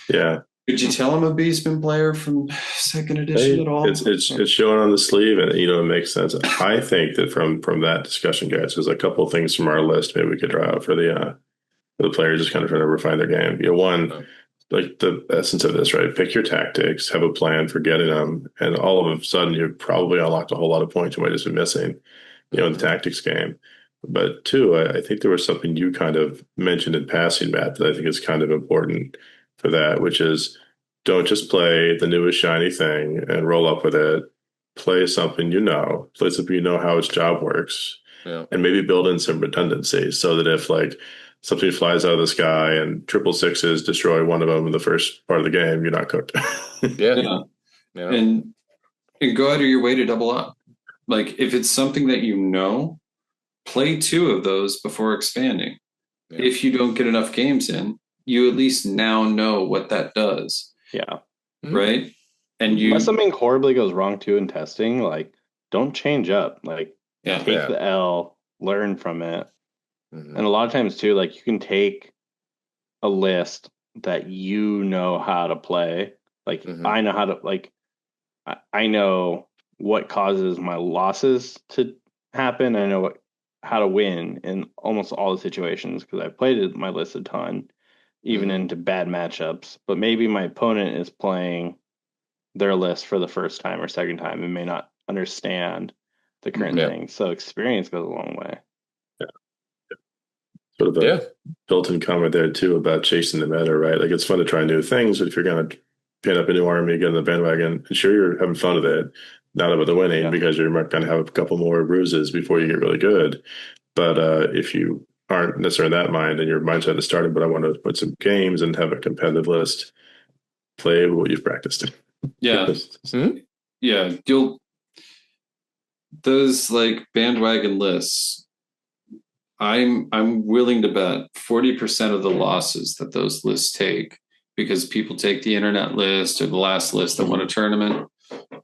Yeah. Could you tell I'm a Beastman player from second edition at all? It's showing on the sleeve, and it makes sense. I think that from that discussion, guys, there's a couple of things from our list maybe we could draw out for the players just kind of trying to refine their game. One, like the essence of this, right? Pick your tactics, have a plan for getting them, and all of a sudden you've probably unlocked a whole lot of points you might have just been missing, in the tactics game. But 2, I think there was something you kind of mentioned in passing, Matt, that I think is kind of important for that, which is don't just play the newest shiny thing and roll up with it. Play something play something how its job works, and maybe build in some redundancy so that if like something flies out of the sky and 666s destroy one of them in the first part of the game, you're not cooked. Yeah. And go out of your way to double up. Like if it's something that play 2 of those before expanding. Yeah. If you don't get enough games in, you at least now know what that does. Yeah. Right? And unless something horribly goes wrong too in testing, like don't change up. Like take the L, learn from it. Mm-hmm. And a lot of times too, like you can take a list that you know how to play. Like I know how to I know what causes my losses to happen. I know how to win in almost all the situations because I played my list a ton, even into bad matchups. But maybe my opponent is playing their list for the first time or second time and may not understand the current thing. So experience goes a long way. Yeah. Sort of a built-in comment there too about chasing the meta, right? Like it's fun to try new things, but if you're going to pin up a new army, get on the bandwagon, sure, you're having fun with it, not about the winning because you're going to have a couple more bruises before you get really good. But if you aren't necessarily in that mind and your mindset is starting, but I want to put some games and have a competitive list, play what you've practiced. Yeah. Yeah. Those like bandwagon lists, I'm willing to bet 40% of the losses that those lists take, because people take the internet list or the last list that won a tournament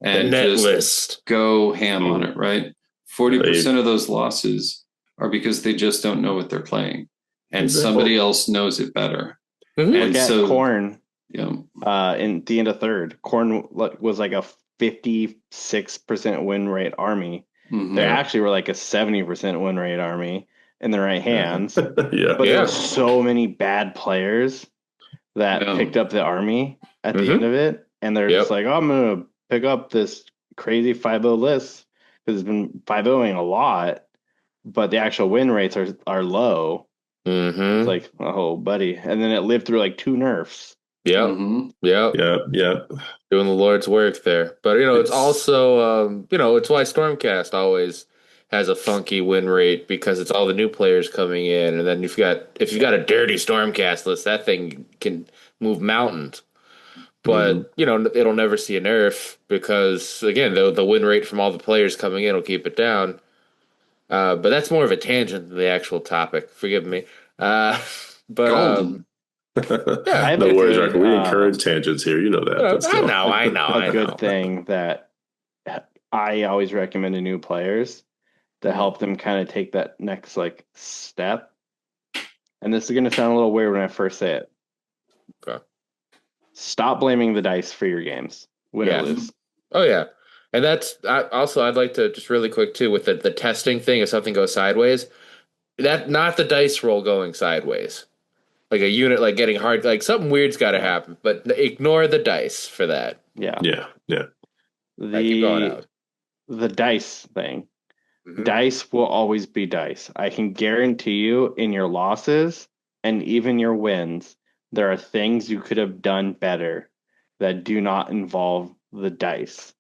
and just go ham on it, right? 40% of those losses are because they just don't know what they're playing, and somebody else knows it better. And look at Corn. In the end of third, Corn was like a 56% win rate army. They actually were like a 70% win rate army in the right hands. But there were so many bad players that picked up the army at the end of it, and they're just like, oh, I'm gonna pick up this crazy 5-0 list because it's been 5-0ing a lot, but the actual win rates are low. It's like, oh, buddy. And then it lived through like 2 nerfs. Yeah. Doing the Lord's work there. But it's also it's why Stormcast always has a funky win rate because it's all the new players coming in, and then if you've got a dirty Stormcast list, that thing can move mountains. But it'll never see a nerf because again, the win rate from all the players coming in will keep it down. But that's more of a tangent than the actual topic. Forgive me. But Golden. Yeah, no worries, Rocco. We encourage tangents here. You know that. But still. I know. A good thing that I always recommend to new players to help them kind of take that next step. And this is going to sound a little weird when I first say it. Okay. Stop blaming the dice for your games, win or lose. Oh yeah, and that's also I'd like to just really quick too with the testing thing. If something goes sideways, that not the dice roll going sideways, like a unit like getting hard, like something weird's got to happen. But ignore the dice for that. Yeah. Keep going out. The dice thing. Dice will always be dice. I can guarantee you in your losses and even your wins, there are things you could have done better that do not involve the dice.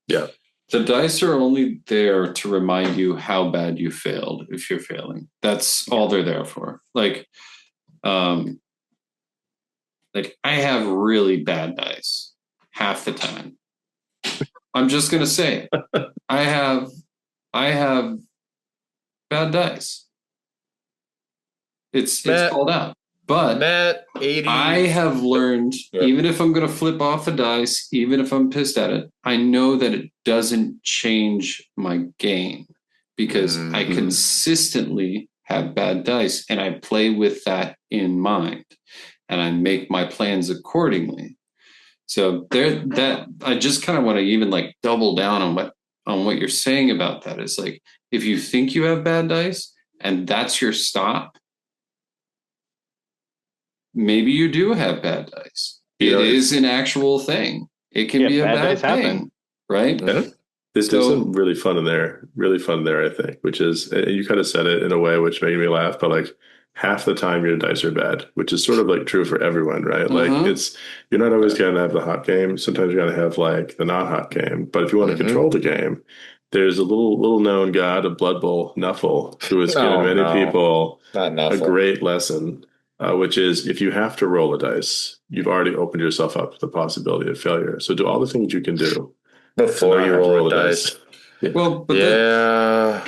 Yeah. The dice are only there to remind you how bad you failed if you're failing. That's all they're there for. Like I have really bad dice half the time. I'm just going to say I have bad dice. It's called out. But I have learned, even if I'm going to flip off a dice, even if I'm pissed at it, I know that it doesn't change my game because I consistently have bad dice and I play with that in mind and I make my plans accordingly. So I just kind of want to even double down on what you're saying about that. It's like, if you think you have bad dice and that's your stop, maybe you do have bad dice. It is an actual thing. It can be a bad thing, right? There's some really fun in there. I think, which is, you kind of said it in a way which made me laugh, but half the time your dice are bad, which is sort of true for everyone, right? You're not always going to have the hot game. Sometimes you're going to have the not hot game. But if you want to control the game, there's a little known god of Blood Bowl, Nuffle, who has given many people a great lesson. Which is, if you have to roll a dice, you've already opened yourself up to the possibility of failure. So do all the things you can do before you roll a dice. Well, but that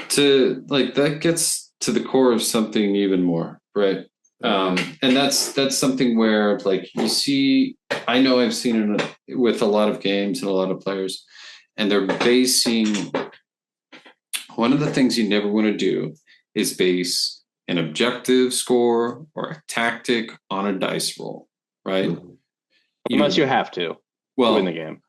gets to the core of something even more, right? And that's something where you see, I know I've seen it with a lot of games and a lot of players, and they're basing. One of the things you never want to do is base an objective score or a tactic on a dice roll, right? Unless you have to win the game.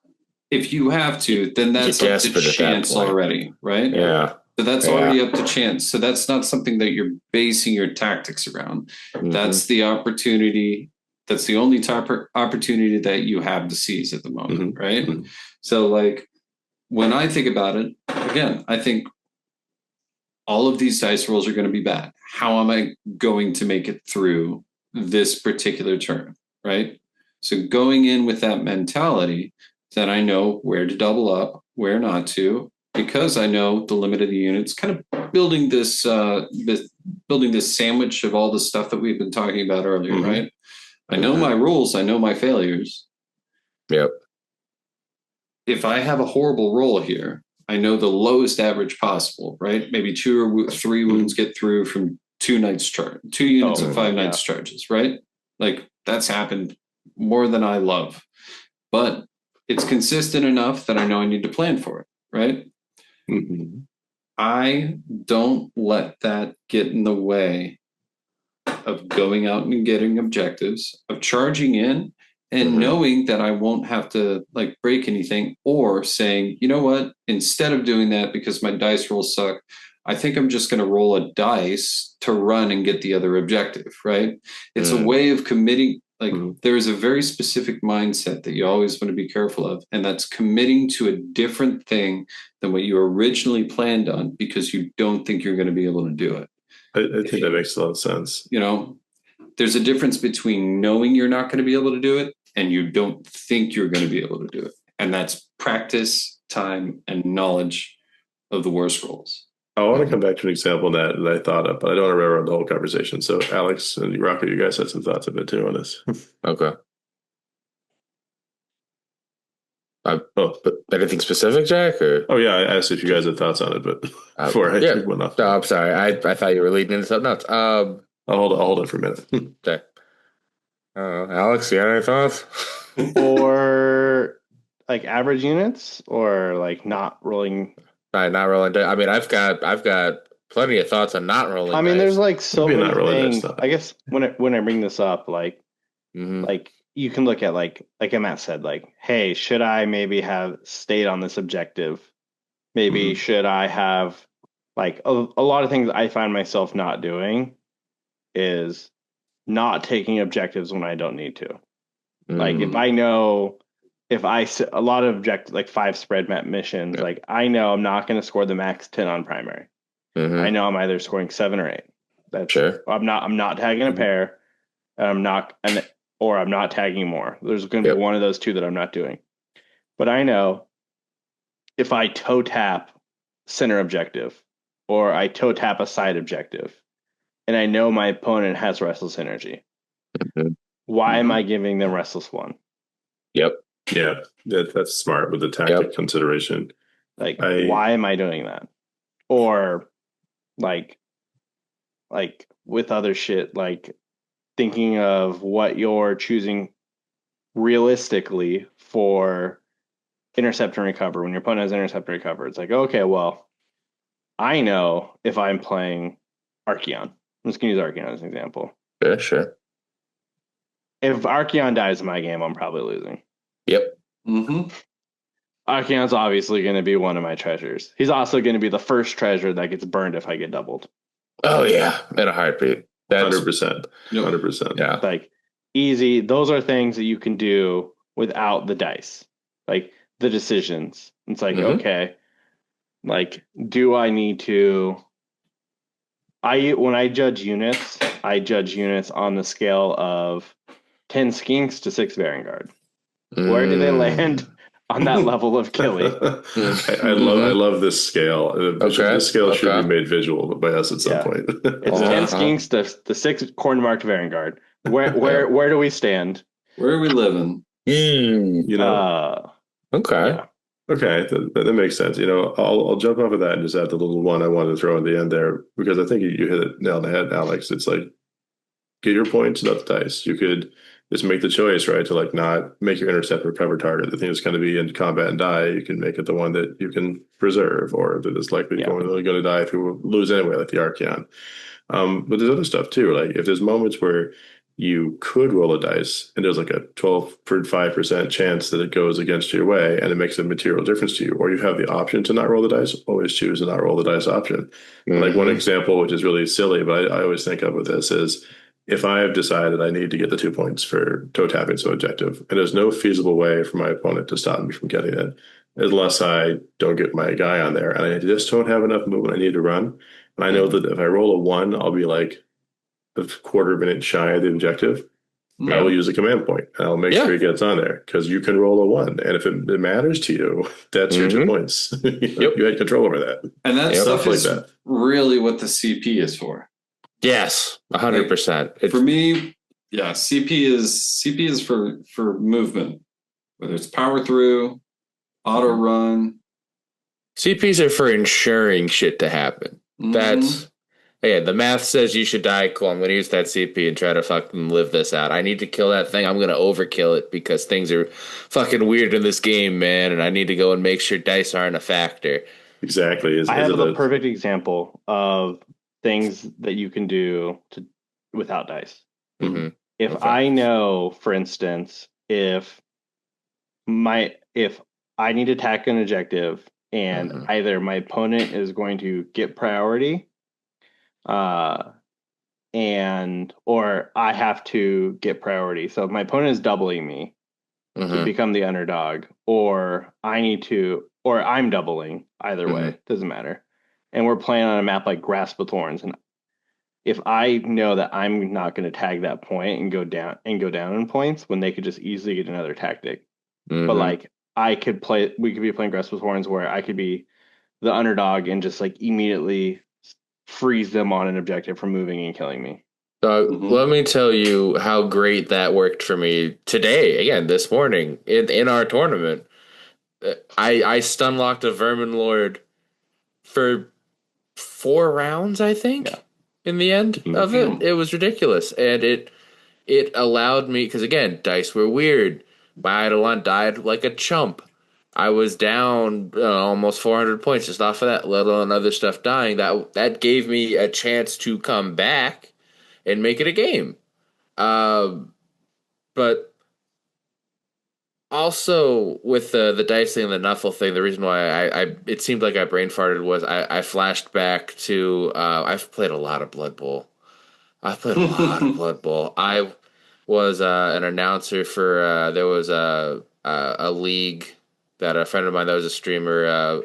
If you have to, then that's up to chance already, right? Yeah. So that's already up to chance. So that's not something that you're basing your tactics around. That's the opportunity. That's the only opportunity that you have to seize at the moment, right? So when I think about it, again, I think all of these dice rolls are going to be bad. How am I going to make it through this particular turn, right? So going in with that mentality, then I know where to double up, where not to, because I know the limit of the units, kind of building this sandwich of all the stuff that we've been talking about earlier, right? I know my rules. I know my failures. Yep. If I have a horrible roll here, I know the lowest average possible, right? Maybe 2 or 3 wounds get through from 2 units of 5 knights charges, right? That's happened more than I love, but it's consistent enough that I know I need to plan for it, right? I don't let that get in the way of going out and getting objectives, of charging in and knowing that I won't have to break anything, or saying, you know what, instead of doing that because my dice rolls suck, I think I'm just going to roll a dice to run and get the other objective, right? It's a way of committing. There is a very specific mindset that you always want to be careful of, and that's committing to a different thing than what you originally planned on because you don't think you're going to be able to do it. I think that makes a lot of sense. There's a difference between knowing you're not going to be able to do it and you don't think you're going to be able to do it. And that's practice, time, and knowledge of the war scrolls. I want to come back to an example that I thought of, but I don't remember the whole conversation. So Alex and Rocco, you guys had some thoughts of it too on this. Okay. But anything specific, Jack? Or I asked if you guys had thoughts on it, but before I went off. No, I'm sorry. I thought you were leading into something else. I'll hold it for a minute. Okay. Alex, you got any thoughts? Or like average units, or like not rolling. Right, not rolling dice. I mean, I've got plenty of thoughts on not rolling. I mean, dice. there's like so Maybe many not rolling things. dice, though. I guess when I bring this up, like you can look at like Matt said, like, hey, should I maybe have stayed on this objective? Maybe should I have like a lot of things I find myself not doing is not taking objectives when I don't need to. Like if I know a lot of objectives like 5 spread map missions, like I know I'm not going to score the max 10 on primary. I know I'm either scoring 7 or 8. That's sure. I'm not tagging a pair. I'm not tagging more. There's going to be one of those two that I'm not doing. But I know if I toe tap center objective or I toe tap a side objective, and I know my opponent has restless energy, why am I giving them restless 1? Yep. Yeah, that's smart with the tactic consideration. Like, why am I doing that? Or like with other shit, like thinking of what you're choosing realistically for intercept and recover. When your opponent has intercept and recover, it's like, okay, well, I know if I'm playing Archeon. I'm just going to use Archeon as an example. Yeah, sure. If Archeon dies in my game, I'm probably losing. Yep. Archeon's obviously going to be one of my treasures. He's also going to be the first treasure that gets burned if I get doubled. Oh, yeah. In a heartbeat. 100%. 100%. Yeah. Like, easy. Those are things that you can do without the dice. Like, the decisions. It's like, okay, like, do I need to... When I judge units on the scale of 10 skinks to 6 Vanguard. Where do they land on that level of killing? I love this scale. This scale should be made visual by us at some point. It's 10 skinks to 6 corn marked Vanguard. Where do we stand? Where are we living? You know. Okay. Yeah. Okay, that makes sense. You know, I'll jump off of that and just add the little one I wanted to throw at the end there, because I think you hit it nail on the head, Alex. It's like, get your points, not the dice. You could just make the choice, right, to like not make your intercept recover target the thing that's going to be in combat and die. You can make it the one that you can preserve, or that is likely going to die if you lose anyway, like the Archeon. But there's other stuff too. Like if there's moments where you could roll a dice and there's like a 12.5% chance that it goes against your way and it makes a material difference to you, or you have the option to not roll the dice, always choose to not roll the dice option. Like one example, which is really silly, but I always think of with this is, if I have decided I need to get the 2 points for toe tapping some objective, and there's no feasible way for my opponent to stop me from getting it, unless I don't get my guy on there, and I just don't have enough movement I need to run, and I know that if I roll a 1, I'll be like a quarter minute shy of the objective. I will use a command point, and I'll make sure he gets on there, because you can roll a 1, and if it matters to you, that's your 2 points. You had control over that, and that stuff is like really what the CP is for. Yes, 100%. For me, CP is for movement, whether it's power through, auto run. CPs are for ensuring shit to happen. That's the math says you should die. Cool, I'm going to use that CP and try to fucking live this out. I need to kill that thing. I'm going to overkill it because things are fucking weird in this game, man, and I need to go and make sure dice aren't a factor. Exactly. I have the perfect example of things that you can do without dice. If I know, for instance, if I need to attack an objective and either my opponent is going to get priority, or I have to get priority. So if my opponent is doubling me to become the underdog, or I'm doubling, either way, doesn't matter. And we're playing on a map like Grasp of Thorns, and if I know that I'm not going to tag that point and go down in points when they could just easily get another tactic, but like we could be playing Grasp of Thorns where I could be the underdog and just like immediately freeze them on an objective from moving and killing me. Let me tell you how great that worked for me today. Again, this morning in our tournament, I stun locked a Vermin Lord for 4 rounds, I think. Yeah. In the end of it, it was ridiculous, and it allowed me, because again, dice were weird. My Eidolon died like a chump. I was down almost 400 points just off of that, let alone other stuff dying. That gave me a chance to come back and make it a game. But also with the dice thing and the Nuffle thing, the reason why I it seemed like I brain farted was I flashed back to I've played a lot of Blood Bowl. I've played a lot of Blood Bowl. I was an announcer for there was a league that a friend of mine that was a streamer,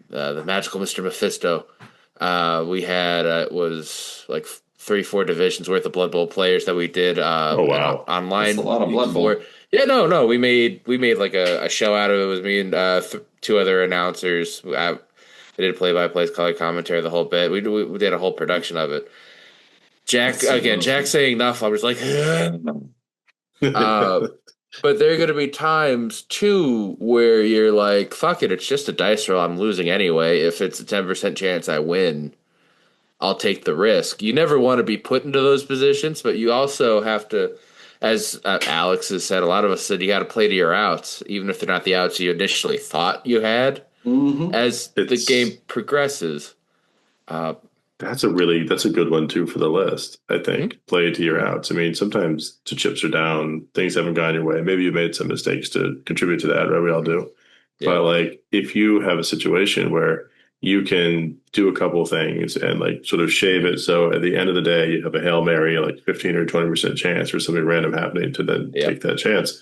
the Magical Mr. Mephisto. We had it was like 3-4 divisions worth of Blood Bowl players that we did online. That's a lot of Blood Bowl. Yeah, no, we made like a show out of it. It was me and 2 other announcers. I did play-by-play, color commentary, the whole bit. We did a whole production of it. Jack saying enough. I was like, but there are going to be times too where you're like, fuck it, it's just a dice roll. I'm losing anyway. If it's a 10% chance I win, I'll take the risk. You never want to be put into those positions, but you also have to, as Alex has said, a lot of us said, you got to play to your outs, even if they're not the outs you initially thought you had. As the game progresses. That's a good one too for the list. I think play to your outs. I mean, sometimes the chips are down, things haven't gone your way. Maybe you made some mistakes to contribute to that, right? We all do. Yeah. But like, if you have a situation where you can do a couple of things and like sort of shave it, so at the end of the day, you have a Hail Mary, like 15 or 20% chance for something random happening to then take that chance.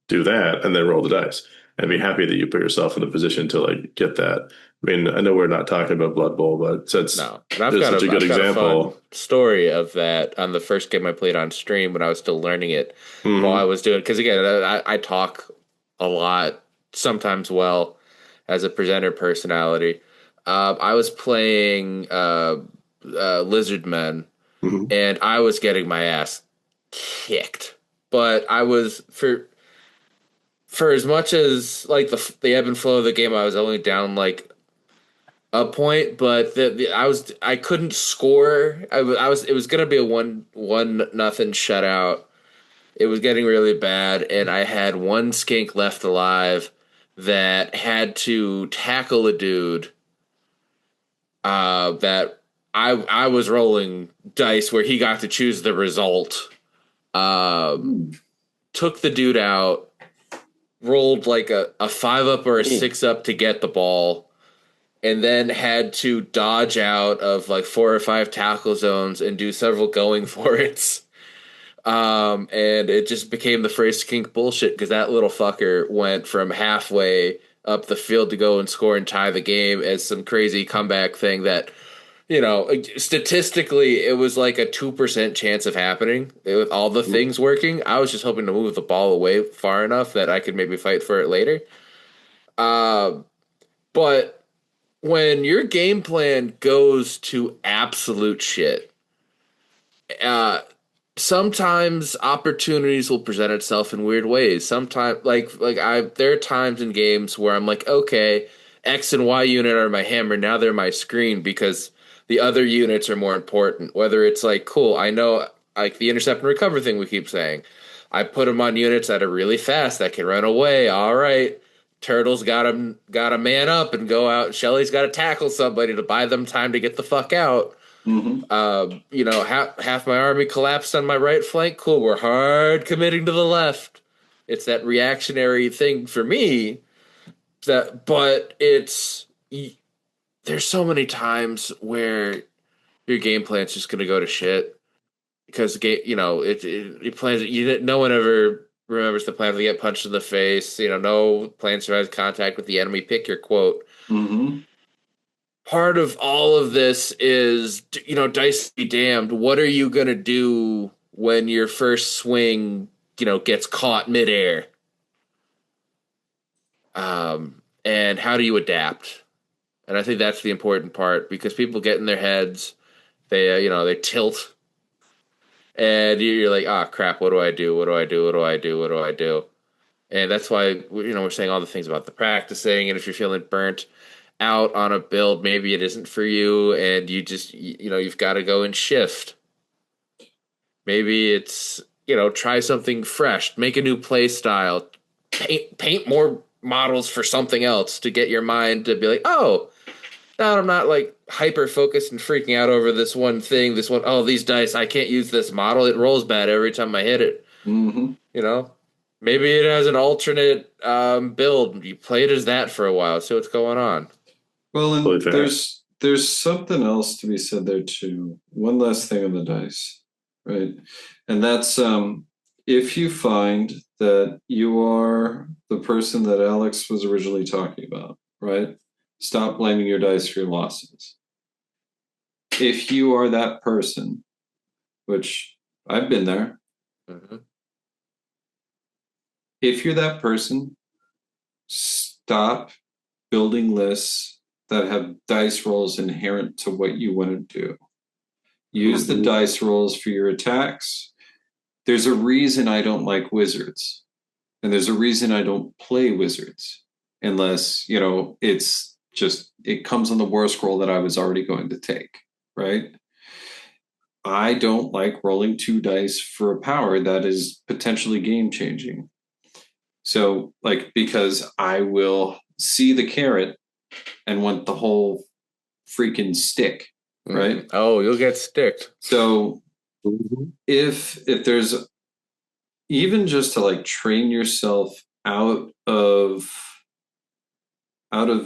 Do that and then roll the dice and be happy that you put yourself in a position to like get that. I mean, I know we're not talking about Blood Bowl, but that's such a good example. A fun story of that on the first game I played on stream when I was still learning it while I was doing. Because again, I talk a lot, sometimes well, as a presenter personality. I was playing Lizard Men, and I was getting my ass kicked. But I was for as much as like the ebb and flow of the game, I was only down like a point, but I couldn't score. It was gonna be a 1-0 shutout. It was getting really bad, and I had one skink left alive that had to tackle a dude that I was rolling dice where he got to choose the result. Took the dude out, rolled like a 5-up or a 6-up to get the ball, and then had to dodge out of like 4 or 5 tackle zones and do several going for it. And it just became the phrase kink bullshit because that little fucker went from halfway up the field to go and score and tie the game as some crazy comeback thing that, statistically it was like a 2% chance of happening with all the things working. I was just hoping to move the ball away far enough that I could maybe fight for it later. But when your game plan goes to absolute shit, sometimes opportunities will present itself in weird ways. Sometimes, there are times in games where I'm like, okay, X and Y unit are my hammer, now they're my screen because the other units are more important. Whether it's like, cool, I know, like the intercept and recover thing we keep saying, I put them on units that are really fast that can run away. All right. Turtle's got to man up and go out. Shelly's got to tackle somebody to buy them time to get the fuck out. Half my army collapsed on my right flank. Cool, we're hard committing to the left. It's that reactionary thing for me. But there's so many times where your game plan's just gonna go to shit because it plans. No one ever remembers the plan to get punched in the face. No plan survives contact with the enemy. Pick your quote. Part of all of this is, dice be damned. What are you going to do when your first swing, gets caught midair? And how do you adapt? And I think that's the important part, because people get in their heads, they tilt, and you're like, ah, crap, what do I do? What do I do? What do I do? What do I do? And that's why, we're saying all the things about the practicing, and if you're feeling burnt out on a build, maybe it isn't for you, and you just, you've got to go and shift. Maybe it's, try something fresh, make a new play style, paint more models for something else to get your mind to be like, oh, now I'm not like hyper focused and freaking out over this one thing, these dice, I can't use this model. It rolls bad every time I hit it. Mm-hmm. Maybe it has an alternate build. You play it as that for a while, see what's going on. Well, and there's something else to be said there too. One last thing on the dice, right? And that's if you find that you are the person that Alex was originally talking about, right? Stop blaming your dice for your losses. If you are that person, which I've been there, mm-hmm. If you're that person, stop building lists that have dice rolls inherent to what you want to do. Use the dice rolls for your attacks. There's a reason I don't like wizards, and there's a reason I don't play wizards unless, it's just, it comes on the war scroll that I was already going to take, right? I don't like rolling 2 dice for a power that is potentially game changing. So, because I will see the carrot and want the whole freaking stick, right? Mm-hmm. Oh, you'll get sticked. So, if there's even just to train yourself out of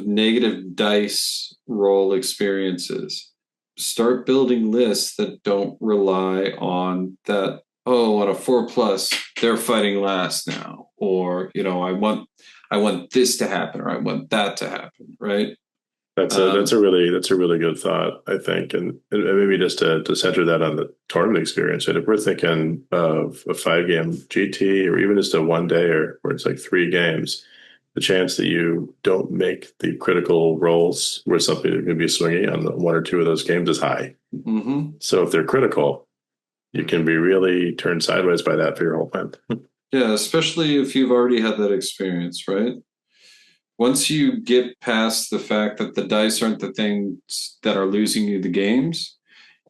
negative dice roll experiences, start building lists that don't rely on that. Oh, on a 4+, they're fighting last now, or I want this to happen, or I want that to happen, right? That's a really good thought, I think, and maybe just to center that on the tournament experience. And if we're thinking of a 5-game GT, or even just a 1 day, or where it's 3 games, the chance that you don't make the critical rolls where something could be swinging on 1 or 2 of those games is high. Mm-hmm. So if they're critical, you can be really turned sideways by that for your whole plan. Yeah, especially if you've already had that experience, right? Once you get past the fact that the dice aren't the things that are losing you the games,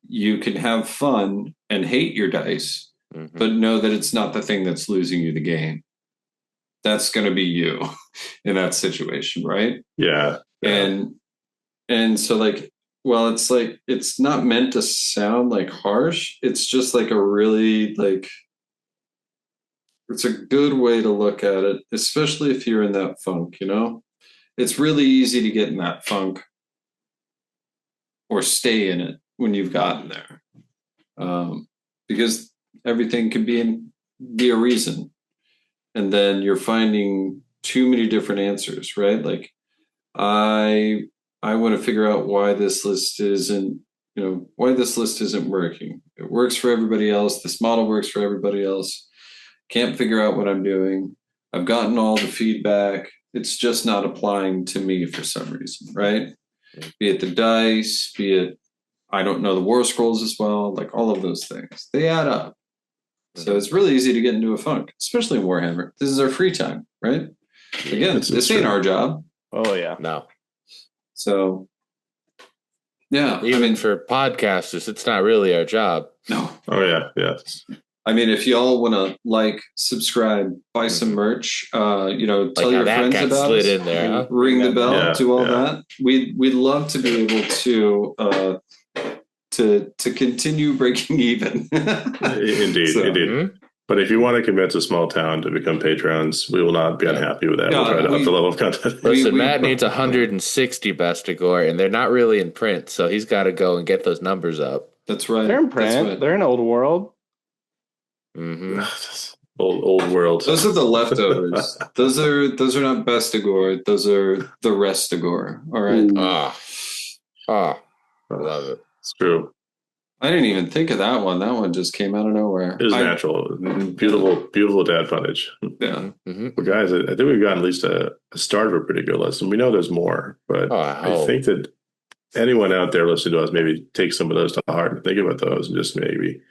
you can have fun and hate your dice, but know that it's not the thing that's losing you the game. That's going to be you in that situation, right? Yeah. And so it's not meant to sound harsh. It's just a really it's a good way to look at it, especially if you're in that funk, It's really easy to get in that funk or stay in it when you've gotten there. Because everything can be a reason. And then you're finding too many different answers, right? I want to figure out why this list isn't working. It works for everybody else. This model works for everybody else. Can't figure out what I'm doing. I've gotten all the feedback. It's just not applying to me for some reason, right? Be it the dice, be it I don't know the war scrolls as well, all of those things. They add up. So it's really easy to get into a funk, especially in Warhammer. This is our free time, right? Again, this ain't our job. Oh, yeah. No. So, yeah. Even for podcasters, it's not really our job. No. Oh, yeah. Yes. If y'all want to subscribe, buy some merch, tell your friends about it. In there, huh? Ring the bell, do all that. We'd love to be able to continue breaking even. Indeed. Mm-hmm. But if you want to convince a small town to become patrons, we will not be unhappy with that. We'll try to up the level of content. Listen, Matt needs 160 Bestigor, and they're not really in print, so he's got to go and get those numbers up. That's right. They're in print. Right. They're in Old World. Mm-hmm. Old World. Those are the leftovers. those are not Bestigor. Those are the Restigor. All right. I love it. It's true. I didn't even think of that one. That one just came out of nowhere. It was natural. Beautiful dad footage. Yeah. Mm-hmm. But guys, I think we've gotten at least a start of a pretty good list. And we know there's more. But I think that anyone out there listening to us maybe take some of those to heart and think about those and just maybe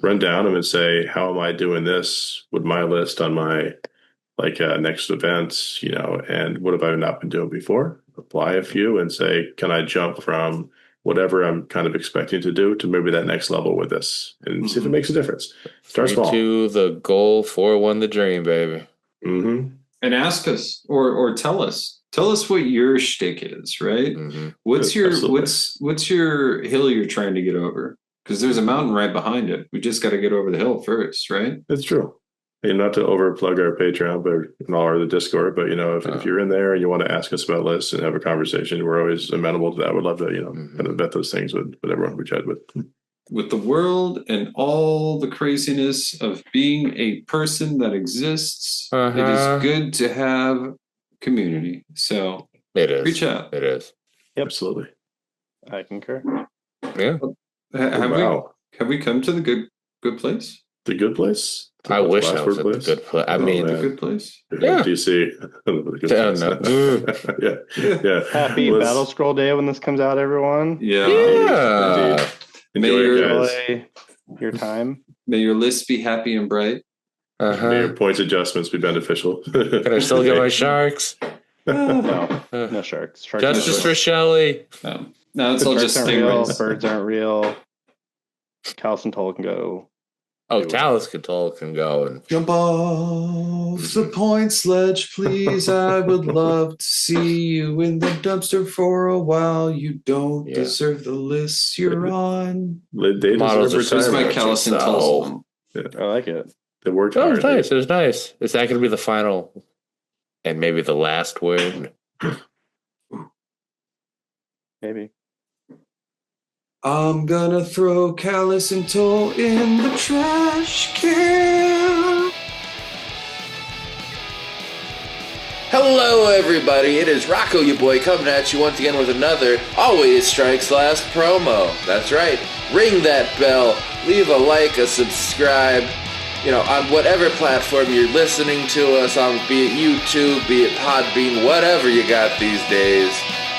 run down them and say, how am I doing this with my list on my next event, and what have I not been doing before? Apply a few and say, can I jump from whatever I'm kind of expecting to do to maybe that next level with this and see if it makes a difference. Start small. 3-2 the goal, 4-1 the dream, baby. Mm-hmm. And ask us or tell us. Tell us what your shtick is, right? Mm-hmm. What's your hill you're trying to get over? Because there's a mountain right behind it. We just got to get over the hill first, right? It's true. And not to overplug our Patreon, but or the Discord, but if you're in there and you want to ask us about lists and have a conversation, we're always amenable to that. We'd love to, kind of vet those things with everyone we chat with. With the world and all the craziness of being a person that exists, it is good to have community. So it is. Reach out. It is. Yep. Absolutely. I concur. Yeah. Have we come to the good place? The good place? I wish I was at the good place. I mean, the good place. Yeah. DC. Yeah. Happy Battle Scroll Day when this comes out, everyone. Yeah. Enjoy your time. May your list be happy and bright. May your points adjustments be beneficial. Can I still get my sharks? No sharks. Justice for Shelley. No, it's all just stingrays. Birds aren't real. Callus and Toll can go. Oh, Callus Toll can go and jump off the point sledge, please. I would love to see you in the dumpster for a while. You don't deserve the list you're on. Models are so my Callus and Toll. I like it. It worked. It was nice. It was nice. Is that going to be the final and maybe the last word? Maybe. I'm gonna throw Callus and Toll in the trash can. Hello, everybody. It is Rocco, your boy, coming at you once again with another Always Strikes Last promo. That's right. Ring that bell. Leave a like, a subscribe. On whatever platform you're listening to us on, be it YouTube, be it Podbean, whatever you got these days,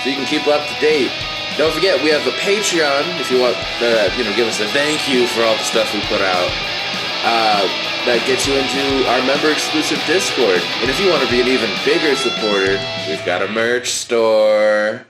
so you can keep up to date. Don't forget, we have the Patreon, if you want to, give us a thank you for all the stuff we put out. That gets you into our member-exclusive Discord. And if you want to be an even bigger supporter, we've got a merch store.